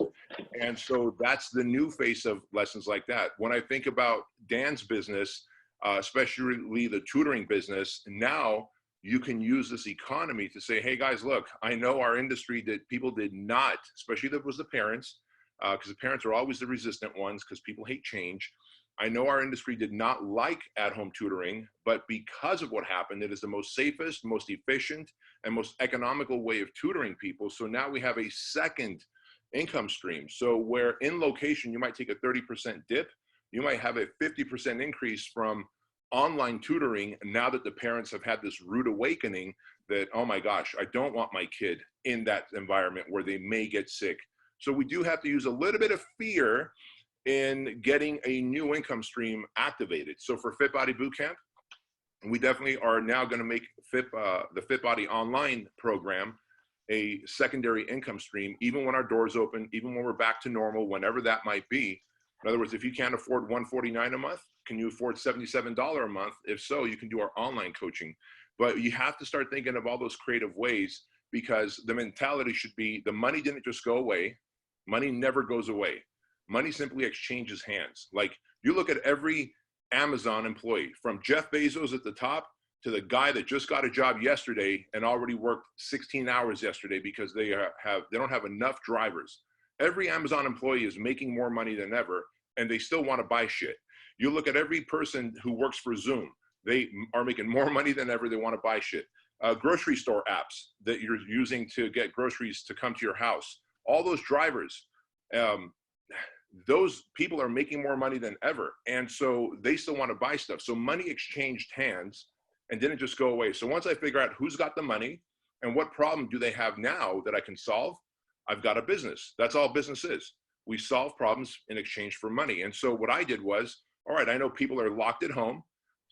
And so that's the new face of lessons like that. When I think about Dan's business, especially the tutoring business, now you can use this economy to say, hey guys, look, I know our industry that people did not, especially that was the parents, because the parents are always the resistant ones because people hate change. I know our industry did not like at-home tutoring, but because of what happened, it is the most safest, most efficient, and most economical way of tutoring people. So now we have a second income stream. So where in location, you might take a 30% dip, you might have a 50% increase from online tutoring now that the parents have had this rude awakening that, oh my gosh, I don't want my kid in that environment where they may get sick. So we do have to use a little bit of fear in getting a new income stream activated. So for Fit Body Bootcamp, we definitely are now going to make the Fit Body online program a secondary income stream, even when our doors open, even when we're back to normal, whenever that might be. In other words, if you can't afford $149 a month, can you afford $77 a month? If so, you can do our online coaching. But you have to start thinking of all those creative ways, because the mentality should be the money didn't just go away. Money never goes away. Money simply exchanges hands. Like you look at every Amazon employee, from Jeff Bezos at the top to the guy that just got a job yesterday and already worked 16 hours yesterday because they don't have enough drivers. Every Amazon employee is making more money than ever, and they still want to buy shit. You look at every person who works for Zoom, they are making more money than ever. They want to buy shit. Grocery store apps that you're using to get groceries to come to your house. All those drivers, those people are making more money than ever. And so they still want to buy stuff. So money exchanged hands and didn't just go away. So once I figure out who's got the money and what problem do they have now that I can solve, I've got a business. That's all business is. We solve problems in exchange for money. And so what I did was, all right, I know people are locked at home.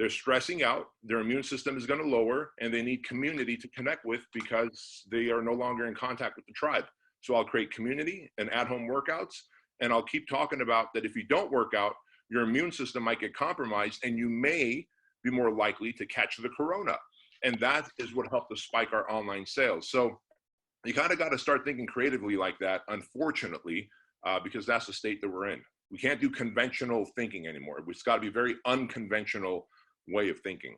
They're stressing out, their immune system is going to lower, and they need community to connect with because they are no longer in contact with the tribe. So I'll create community and at-home workouts, and I'll keep talking about that if you don't work out, your immune system might get compromised and you may be more likely to catch the corona. And that is what helped us spike our online sales. So you kind of got to start thinking creatively like that, unfortunately, because that's the state that we're in. We can't do conventional thinking anymore. It's got to be a very unconventional way of thinking.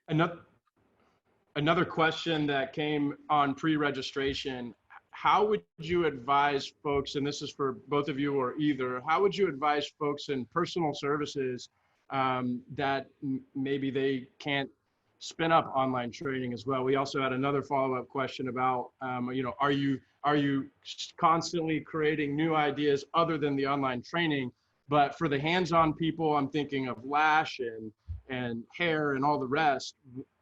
Another question that came on pre-registration, how would you advise folks, and this is for both of you or either, how would you advise folks in personal services that maybe they can't spin up online training as well? We also had another follow-up question about, you know, are you constantly creating new ideas other than the online training? But for the hands-on people, I'm thinking of lash and hair and all the rest.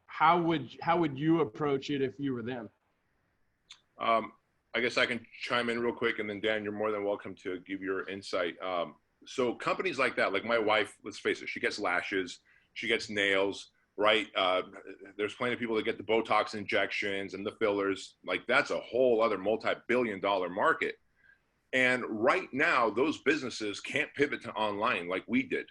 How would you approach it if you were them? I guess I can chime in real quick, and then Dan, you're more than welcome to give your insight. So companies like that, like my wife, let's face it, she gets lashes, she gets nails, right? There's plenty of people that get the Botox injections and the fillers. Like that's a whole other multi-billion-dollar market. And right now, those businesses can't pivot to online like we did.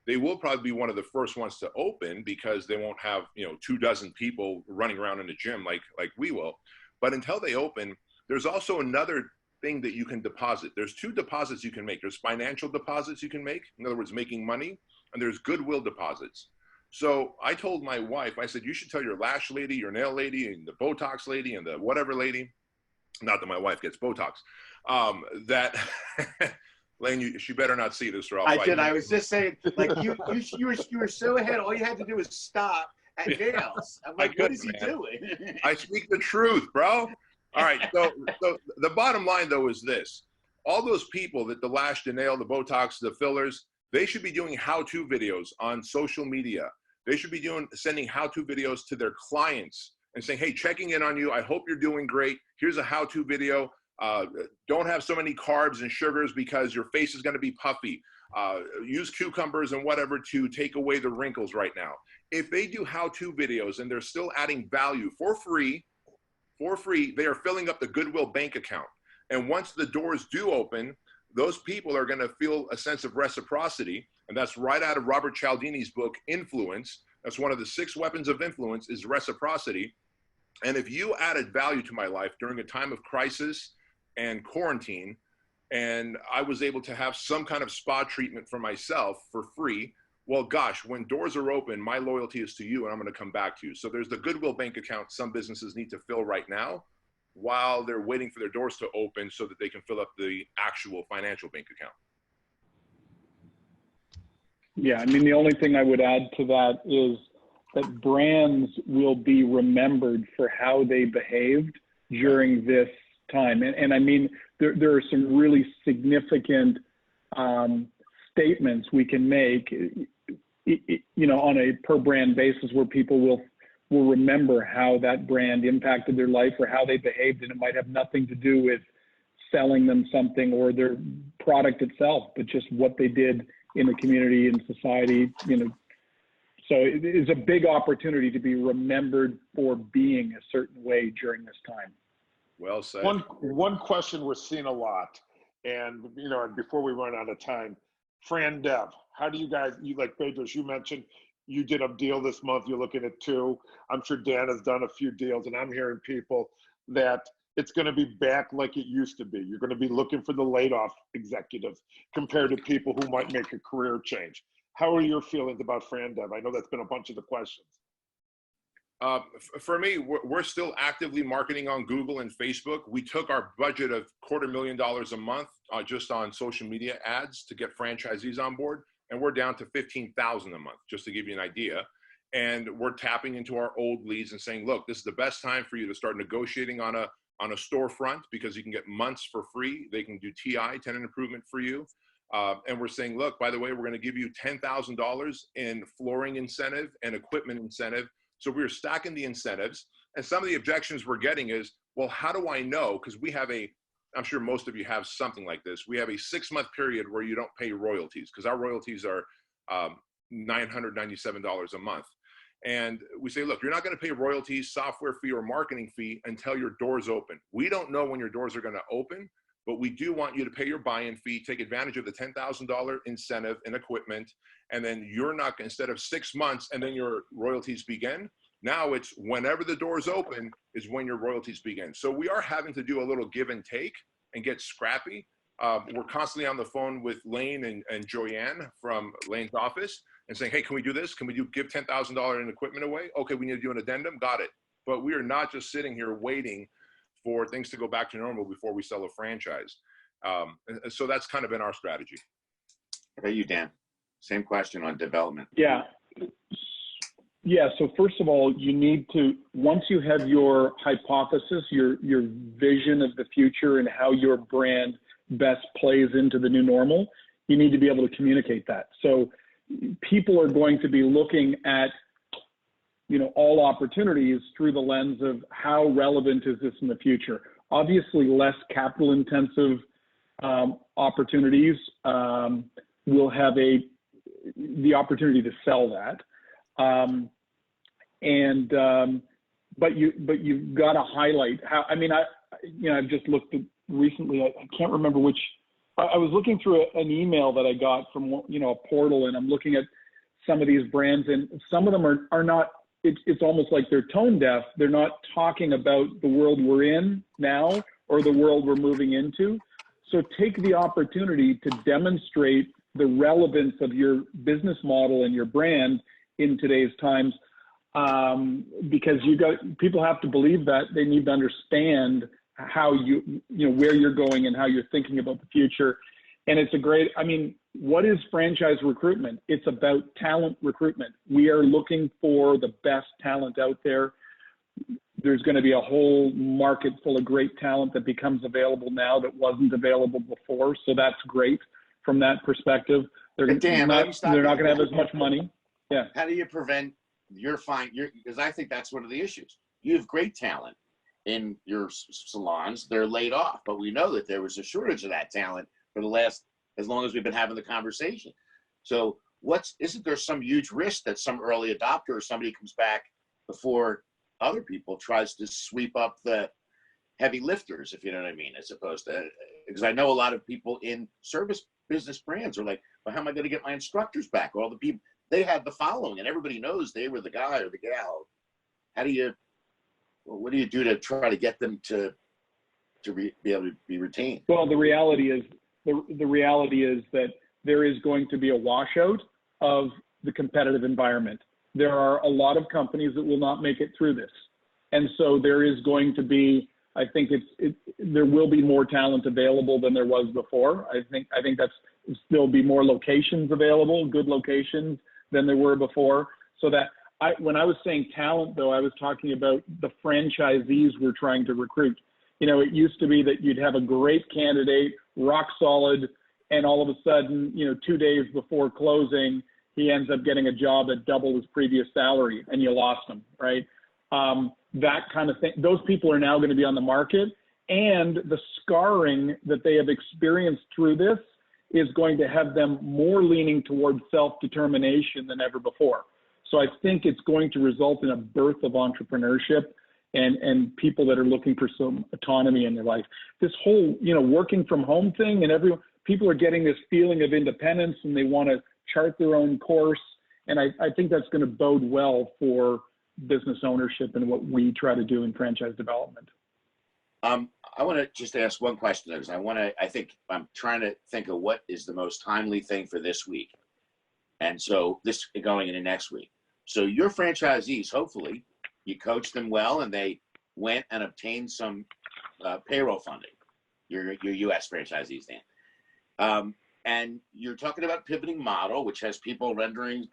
They will probably be one of the first ones to open because they won't have, you know, 24 people running around in the gym like we will. But until they open, there's also another thing that you can deposit. There's two deposits you can make. There's financial deposits you can make, in other words, making money, and there's goodwill deposits. So I told my wife, I said, you should tell your lash lady, your nail lady, and the Botox lady, and the whatever lady, not that my wife gets Botox, that Lane, she better not see this or I'll fight you. I was just saying, like you were so ahead. All you had to do was stop at nails. I'm like, what is he doing? I speak the truth, bro. All right. So the bottom line though is this: all those people that the lash, the nail, the Botox, the fillers, they should be doing how-to videos on social media. They should be sending how-to videos to their clients and saying, hey, checking in on you. I hope you're doing great. Here's a how-to video. Don't have so many carbs and sugars because your face is going to be puffy. Use cucumbers and whatever to take away the wrinkles right now. If they do how-to videos and they're still adding value for free, they are filling up the Goodwill bank account. And once the doors do open, those people are going to feel a sense of reciprocity. And that's right out of Robert Cialdini's book, Influence. That's one of the 6 weapons of influence is reciprocity. And if you added value to my life during a time of crisis and quarantine, and I was able to have some kind of spa treatment for myself for free, well, gosh, when doors are open, my loyalty is to you and I'm going to come back to you. So there's the Goodwill bank account some businesses need to fill right now while they're waiting for their doors to open so that they can fill up the actual financial bank account. Yeah, I mean, the only thing I would add to that is that brands will be remembered for how they behaved during this time. And I mean, there are some really significant statements we can make, you know, on a per brand basis where people will remember how that brand impacted their life or how they behaved. And it might have nothing to do with selling them something or their product itself, but just what they did in the community and society, you know. So it is a big opportunity to be remembered for being a certain way during this time. Well said. One question we're seeing a lot, and you know, before we run out of time, Fran Dev, how do you guys, you like Bedros, you mentioned you did a deal this month, you're looking at 2. I'm sure Dan has done a few deals, and I'm hearing people that it's going to be back like it used to be. You're going to be looking for the laid off executives compared to people who might make a career change. How are your feelings about Fran Dev? I know that's been a bunch of the questions. For me, we're still actively marketing on Google and Facebook. We took our budget of $250,000 a month just on social media ads to get franchisees on board, and we're down to $15,000 a month, just to give you an idea. And we're tapping into our old leads and saying, look, this is the best time for you to start negotiating on a storefront because you can get months for free. They can do TI, tenant improvement for you. And we're saying, look, by the way, we're going to give you $10,000 in flooring incentive and equipment incentive. So we're stacking the incentives. And some of the objections we're getting is, well, how do I know? Because we have I'm sure most of you have something like this. We have a 6-month period where you don't pay royalties because our royalties are $997 a month. And we say, look, you're not going to pay royalties, software fee, or marketing fee until your doors open. We don't know when your doors are going to open, but we do want you to pay your buy-in fee, take advantage of the $10,000 incentive in equipment, and then you're not, instead of 6 months and then your royalties begin, now it's whenever the doors open is when your royalties begin. So we are having to do a little give and take and get scrappy. We're constantly on the phone with Lane and Joyanne from Lane's office and saying, hey, can we do this? Can we give $10,000 in equipment away? Okay, we need to do an addendum. Got it. But we are not just sitting here waiting for things to go back to normal before we sell a franchise. So that's kind of been our strategy. How about you, Dan? Same question on development. Yeah. So first of all, you need to, once you have your hypothesis, your vision of the future and how your brand best plays into the new normal, you need to be able to communicate that. So people are going to be looking at, all opportunities through the lens of how relevant is this in the future. Obviously, less capital intensive opportunities will have the opportunity to sell that. But you've got to highlight how, I've just looked at recently, I can't remember which, I was looking through an email that I got from, a portal, and I'm looking at some of these brands, and some of them are not, it's almost like they're tone deaf. They're not talking about the world we're in now or the world we're moving into. So take the opportunity to demonstrate the relevance of your business model and your brand in today's times, because people have to believe that. They need to understand how where you're going and how you're thinking about the future. And it's what is franchise recruitment? It's about talent recruitment. We are looking for the best talent out there. There's going to be a whole market full of great talent that becomes available now that wasn't available before. So that's great from that perspective. They're not going to have as much money. Yeah. How do you prevent because I think that's one of the issues. You have great talent in your salons. They're laid off, but we know that there was a shortage of that talent for as long as we've been having the conversation. So isn't there some huge risk that some early adopter or somebody comes back before other people tries to sweep up the heavy lifters, if you know what I mean, as opposed to, because I know a lot of people in service business brands are like, well, how am I going to get my instructors back? All the people, they had the following and everybody knows they were the guy or the gal. What do you do to try to get them to be able to be retained? Well, the reality is that there is going to be a washout of the competitive environment. There are a lot of companies that will not make it through this. And so there is going to be, I think there will be more talent available than there was before. I think there'll be more locations available, good locations, than there were before. So that when I was saying talent, though, I was talking about the franchisees we're trying to recruit. It used to be that you'd have a great candidate, rock solid, and all of a sudden, 2 days before closing, he ends up getting a job at double his previous salary, and you lost him, right? That kind of thing. Those people are now going to be on the market, and the scarring that they have experienced through this is going to have them more leaning towards self-determination than ever before. So I think it's going to result in a birth of entrepreneurship and people that are looking for some autonomy in their life. This whole, working from home thing, and people are getting this feeling of independence and they want to chart their own course. And I think that's going to bode well for business ownership and what we try to do in franchise development. I want to just ask one question, because I'm trying to think of what is the most timely thing for this week. And so this going into next week. So your franchisees, hopefully you coached them well and they went and obtained some payroll funding, your US franchisees, Dan. And you're talking about pivoting model, which has people rendering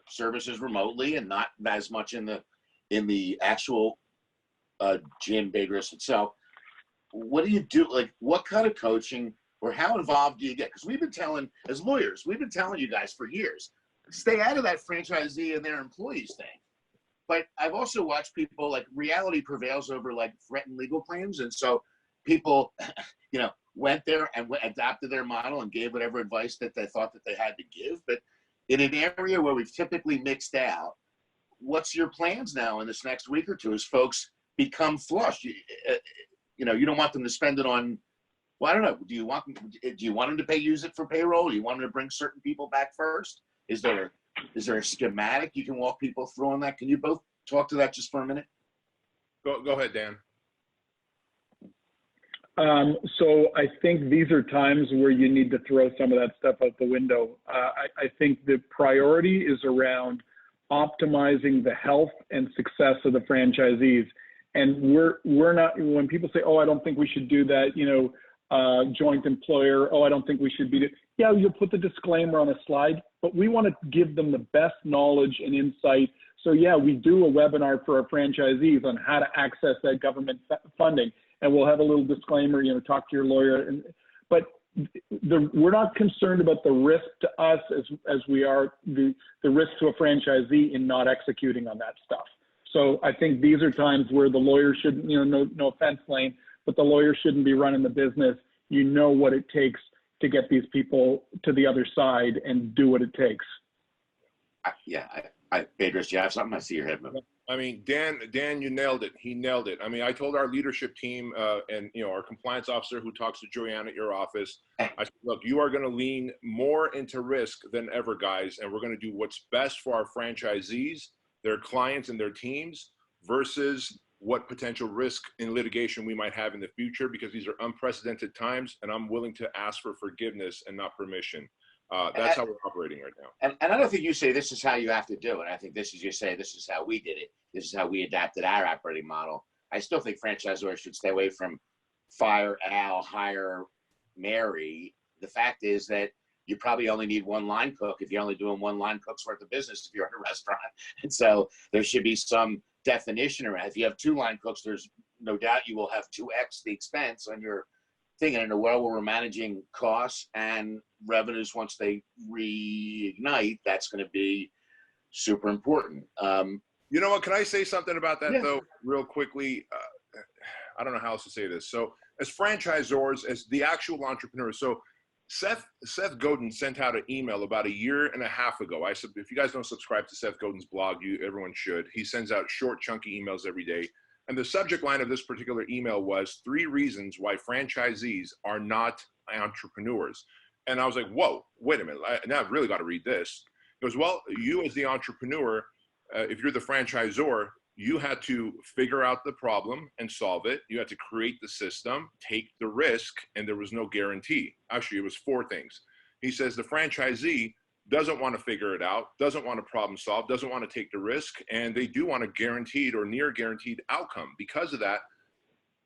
services remotely and not as much in the actual gym, Bedros itself. What do you do? Like, what kind of coaching or how involved do you get? Because we've been telling, as lawyers, we've been telling you guys for years, stay out of that franchisee and their employees thing. But I've also watched people, like, reality prevails over like threatened legal claims. And so people, went there and adapted their model and gave whatever advice that they thought that they had to give. But in an area where we've typically mixed out, what's your plans now in this next week or two as folks become flush? You know, you don't want them to spend it on, well, I don't know. Do you want them to use it for payroll? Do you want them to bring certain people back first? Is there a schematic you can walk people through on that? Can you both talk to that just for a minute? Go ahead, Dan. So I think these are times where you need to throw some of that stuff out the window. I think the priority is around optimizing the health and success of the franchisees. And we're not, when people say, oh, I don't think we should do that, you know, joint employer, oh, I don't think we should be, yeah, you'll put the disclaimer on a slide, but we want to give them the best knowledge and insight. So yeah, we do a webinar for our franchisees on how to access that government funding. And we'll have a little disclaimer, you know, talk to your lawyer. But we're not concerned about the risk to us as we are the risk to a franchisee in not executing on that stuff. So I think these are times where the lawyer shouldn't, you know, no offense, Lane, but the lawyer shouldn't be running the business. You know what it takes to get these people to the other side and do what it takes. Bedros, you have something? I see your head moving. I mean, Dan, you nailed it. He nailed it. I mean, I told our leadership team and, you know, our compliance officer who talks to Julianne at your office, I said, look, you are going to lean more into risk than ever, guys, and we're going to do what's best for our franchisees, their clients, and their teams versus what potential risk in litigation we might have in the future, because these are unprecedented times, and I'm willing to ask for forgiveness and not permission. That's how we're operating right now. And I don't think you say this is how you have to do it. I think this is, you say, this is how we did it. This is how we adapted our operating model. I still think franchisors should stay away from fire Al, hire Mary. The fact is that you probably only need one line cook if you're only doing one line cook's worth of business if you're in a restaurant. And so there should be some definition around. If you have two line cooks, there's no doubt you will have 2x the expense on your thing. And in a world where we're managing costs and revenues once they reignite, that's going to be super important. You know what? Can I say something about that, Yeah. though, real quickly? I don't know how else to say this. So as franchisors, as the actual entrepreneurs, so Seth Godin sent out an email about 1.5 years ago. I said, if you guys don't subscribe to Seth Godin's blog, everyone should. He sends out short, chunky emails every day. And the subject line of this particular email was 3 reasons why franchisees are not entrepreneurs. And I was like, whoa, wait a minute. Now I've really got to read this. He goes, well, you as the entrepreneur, if you're the franchisor, you had to figure out the problem and solve it. You had to create the system, take the risk, and there was no guarantee. Actually, it was 4 things. He says the franchisee doesn't want to figure it out, doesn't want to problem solve, doesn't want to take the risk, and they do want a guaranteed or near guaranteed outcome. Because of that,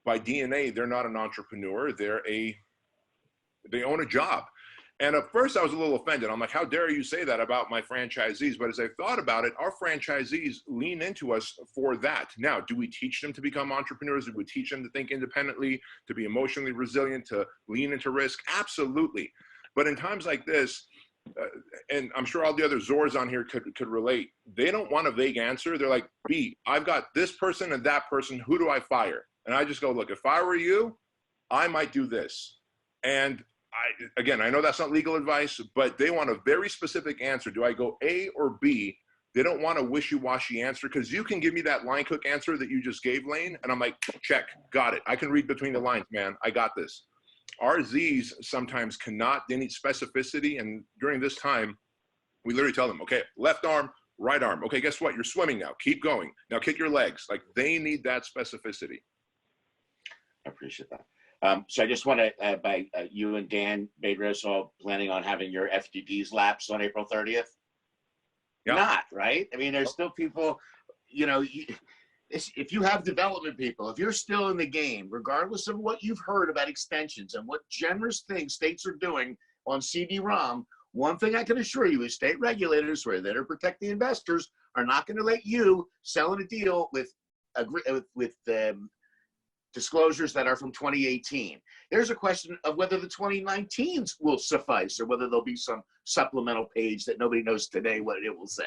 by DNA, they're not an entrepreneur. They own a job. And at first I was a little offended. I'm like, how dare you say that about my franchisees? But as I thought about it, our franchisees lean into us for that. Now, do we teach them to become entrepreneurs? Do we teach them to think independently, to be emotionally resilient, to lean into risk? Absolutely. But in times like this, and I'm sure all the other Zors on here could relate, they don't want a vague answer. They're like, B, I've got this person and that person. Who do I fire? And I just go, look, if I were you, I might do this. And again, I know that's not legal advice, but they want a very specific answer. Do I go A or B? They don't want a wishy-washy answer, because you can give me that line cook answer that you just gave, Lane, and I'm like, check, got it. I can read between the lines, man. I got this. Our Zs sometimes cannot. They need specificity, and during this time, we literally tell them, okay, left arm, right arm. Okay, guess what? You're swimming now. Keep going. Now kick your legs. Like, they need that specificity. I appreciate that. So I just want to, by you and Dan Bedros all planning on having your FDDs lapse on April 30th? Yeah. Not, right? I mean, there's still people, you know, if you have development people, if you're still in the game, regardless of what you've heard about extensions and what generous things states are doing on CD-ROM, one thing I can assure you is state regulators, who are there to protect the investors, are not going to let you sell in a deal with disclosures that are from 2018. There's a question of whether the 2019s will suffice, or whether there'll be some supplemental page that nobody knows today what it will say.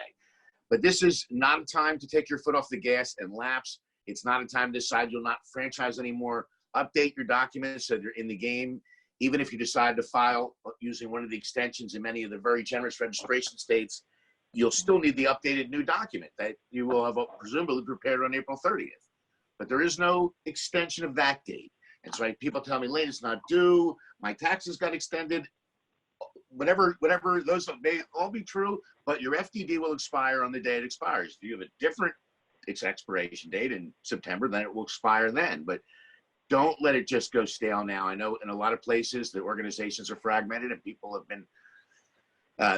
But this is not a time to take your foot off the gas and lapse. It's not a time to decide you'll not franchise anymore. Update your documents so you're in the game. even if you decide to file using one of the extensions in many of the very generous registration states, you'll still need the updated new document that you will have presumably prepared on April 30th. But there is no extension of that date. And so people tell me, Lane, it's not due. My taxes got extended. Whatever, those may all be true, but your FDD will expire on the day it expires. If you have a different expiration date in September, then it will expire then. But don't let it just go stale now. I know in a lot of places the organizations are fragmented and people have been,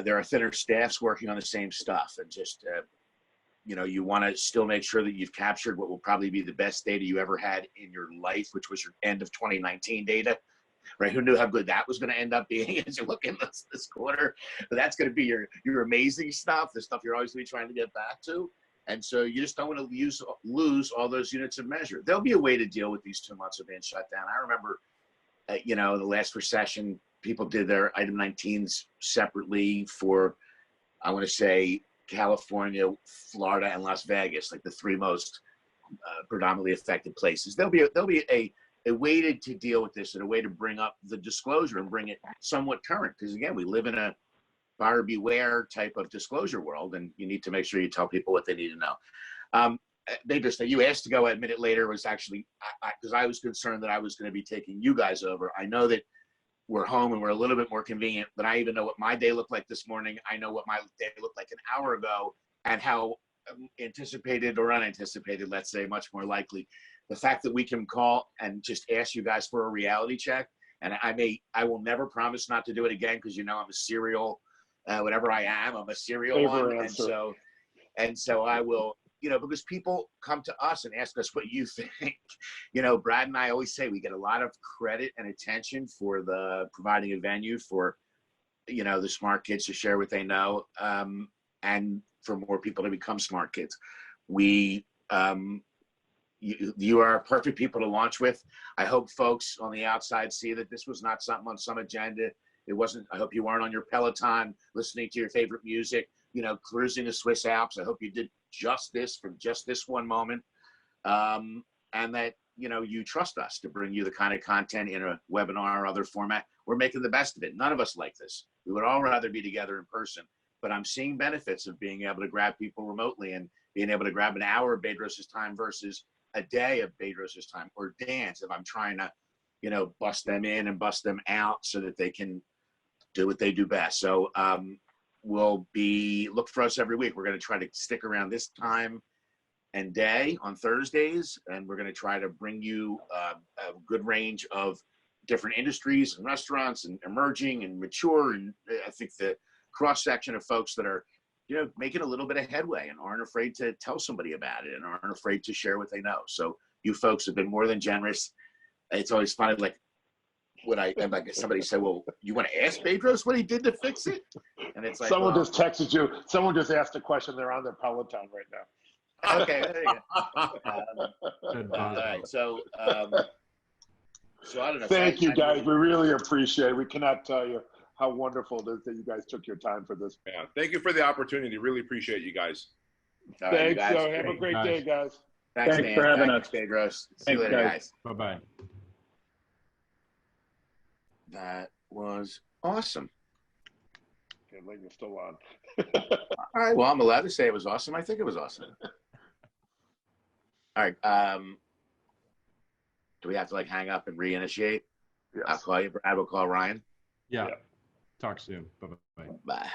there are thinner staffs working on the same stuff. And just, you want to still make sure that you've captured what will probably be the best data you ever had in your life, which was your end of 2019 data. Right? Who knew how good that was going to end up being as you look in this quarter? But that's going to be your amazing stuff, the stuff you're always going to be trying to get back to. And so you just don't want to lose all those units of measure. There'll be a way to deal with these 2 months of being shut down. I remember, the last recession, people did their item 19s separately for, I want to say, California, Florida, and Las Vegas, like the three most predominantly affected places. There'll be a way to deal with this and a way to bring up the disclosure and bring it somewhat current. Because again, we live in a buyer beware type of disclosure world, and you need to make sure you tell people what they need to know. Bedros, you asked to go a minute later was actually because I was concerned that I was going to be taking you guys over. I know that we're home and we're a little bit more convenient, but I even know what my day looked like this morning. I know what my day looked like an hour ago and how anticipated or unanticipated, let's say, much more likely. The fact that we can call and just ask you guys for a reality check, and I will never promise not to do it again because I'm a serial, whatever I am, I'm a serial one, and so I will, because people come to us and ask us what you think. Brad and I always say we get a lot of credit and attention for providing a venue for, the smart kids to share what they know, and for more people to become smart kids. You are perfect people to launch with. I hope folks on the outside see that this was not something on some agenda. It wasn't. I hope you weren't on your Peloton listening to your favorite music, cruising the Swiss Alps. I hope you did just this for just this one moment, and that you trust us to bring you the kind of content in a webinar or other format. We're making the best of it. None of us like this. We would all rather be together in person, but I'm seeing benefits of being able to grab people remotely and being able to grab an hour of Bedros' time versus a day of Bedros' time, or Dan's if I'm trying to, bust them in and bust them out so that they can do what they do best. So look for us every week. We're going to try to stick around this time and day on Thursdays, and we're going to try to bring you a good range of different industries and restaurants and emerging and mature. And I think the cross section of folks that are making a little bit of headway and aren't afraid to tell somebody about it and aren't afraid to share what they know. So you folks have been more than generous. It's always funny, like somebody said, well, you want to ask Bedros what he did to fix it? And it's like, someone just texted you. Someone just asked a question. They're on their Peloton right now. Okay, there you go. All right, so I don't know. Thank you, guys. We really appreciate it. We cannot tell you how wonderful it is that you guys took your time for this. Yeah, thank you for the opportunity. Really appreciate you guys. Thanks. So have a great day, guys. Thanks for having us. Bedros. See you later, guys. Bye-bye. That was awesome. Okay, Layton's still on. All right. Well, I'm allowed to say it was awesome. I think it was awesome. All right. Do we have to hang up and reinitiate? Yes. I'll call you. I will call Ryan. Yeah. Talk soon. Bye-bye. Bye.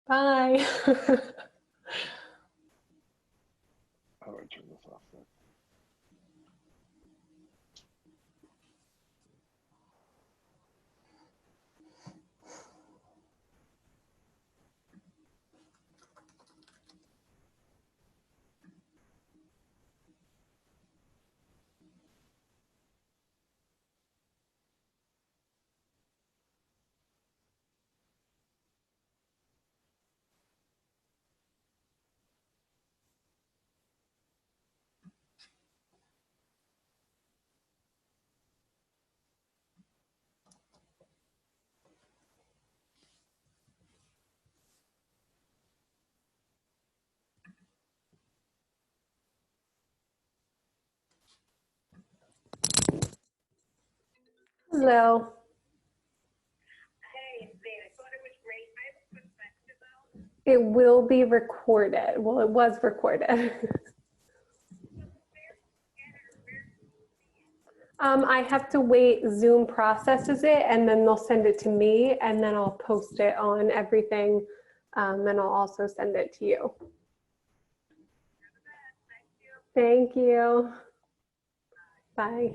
Bye. How do I turn this off then? Hello. Hey, it's Dave. I thought it was great. I have a quick question though. It will be recorded. Well, it was recorded. I have to wait. Zoom processes it and then they'll send it to me and then I'll post it on everything. And I'll also send it to you. Thank you. Bye.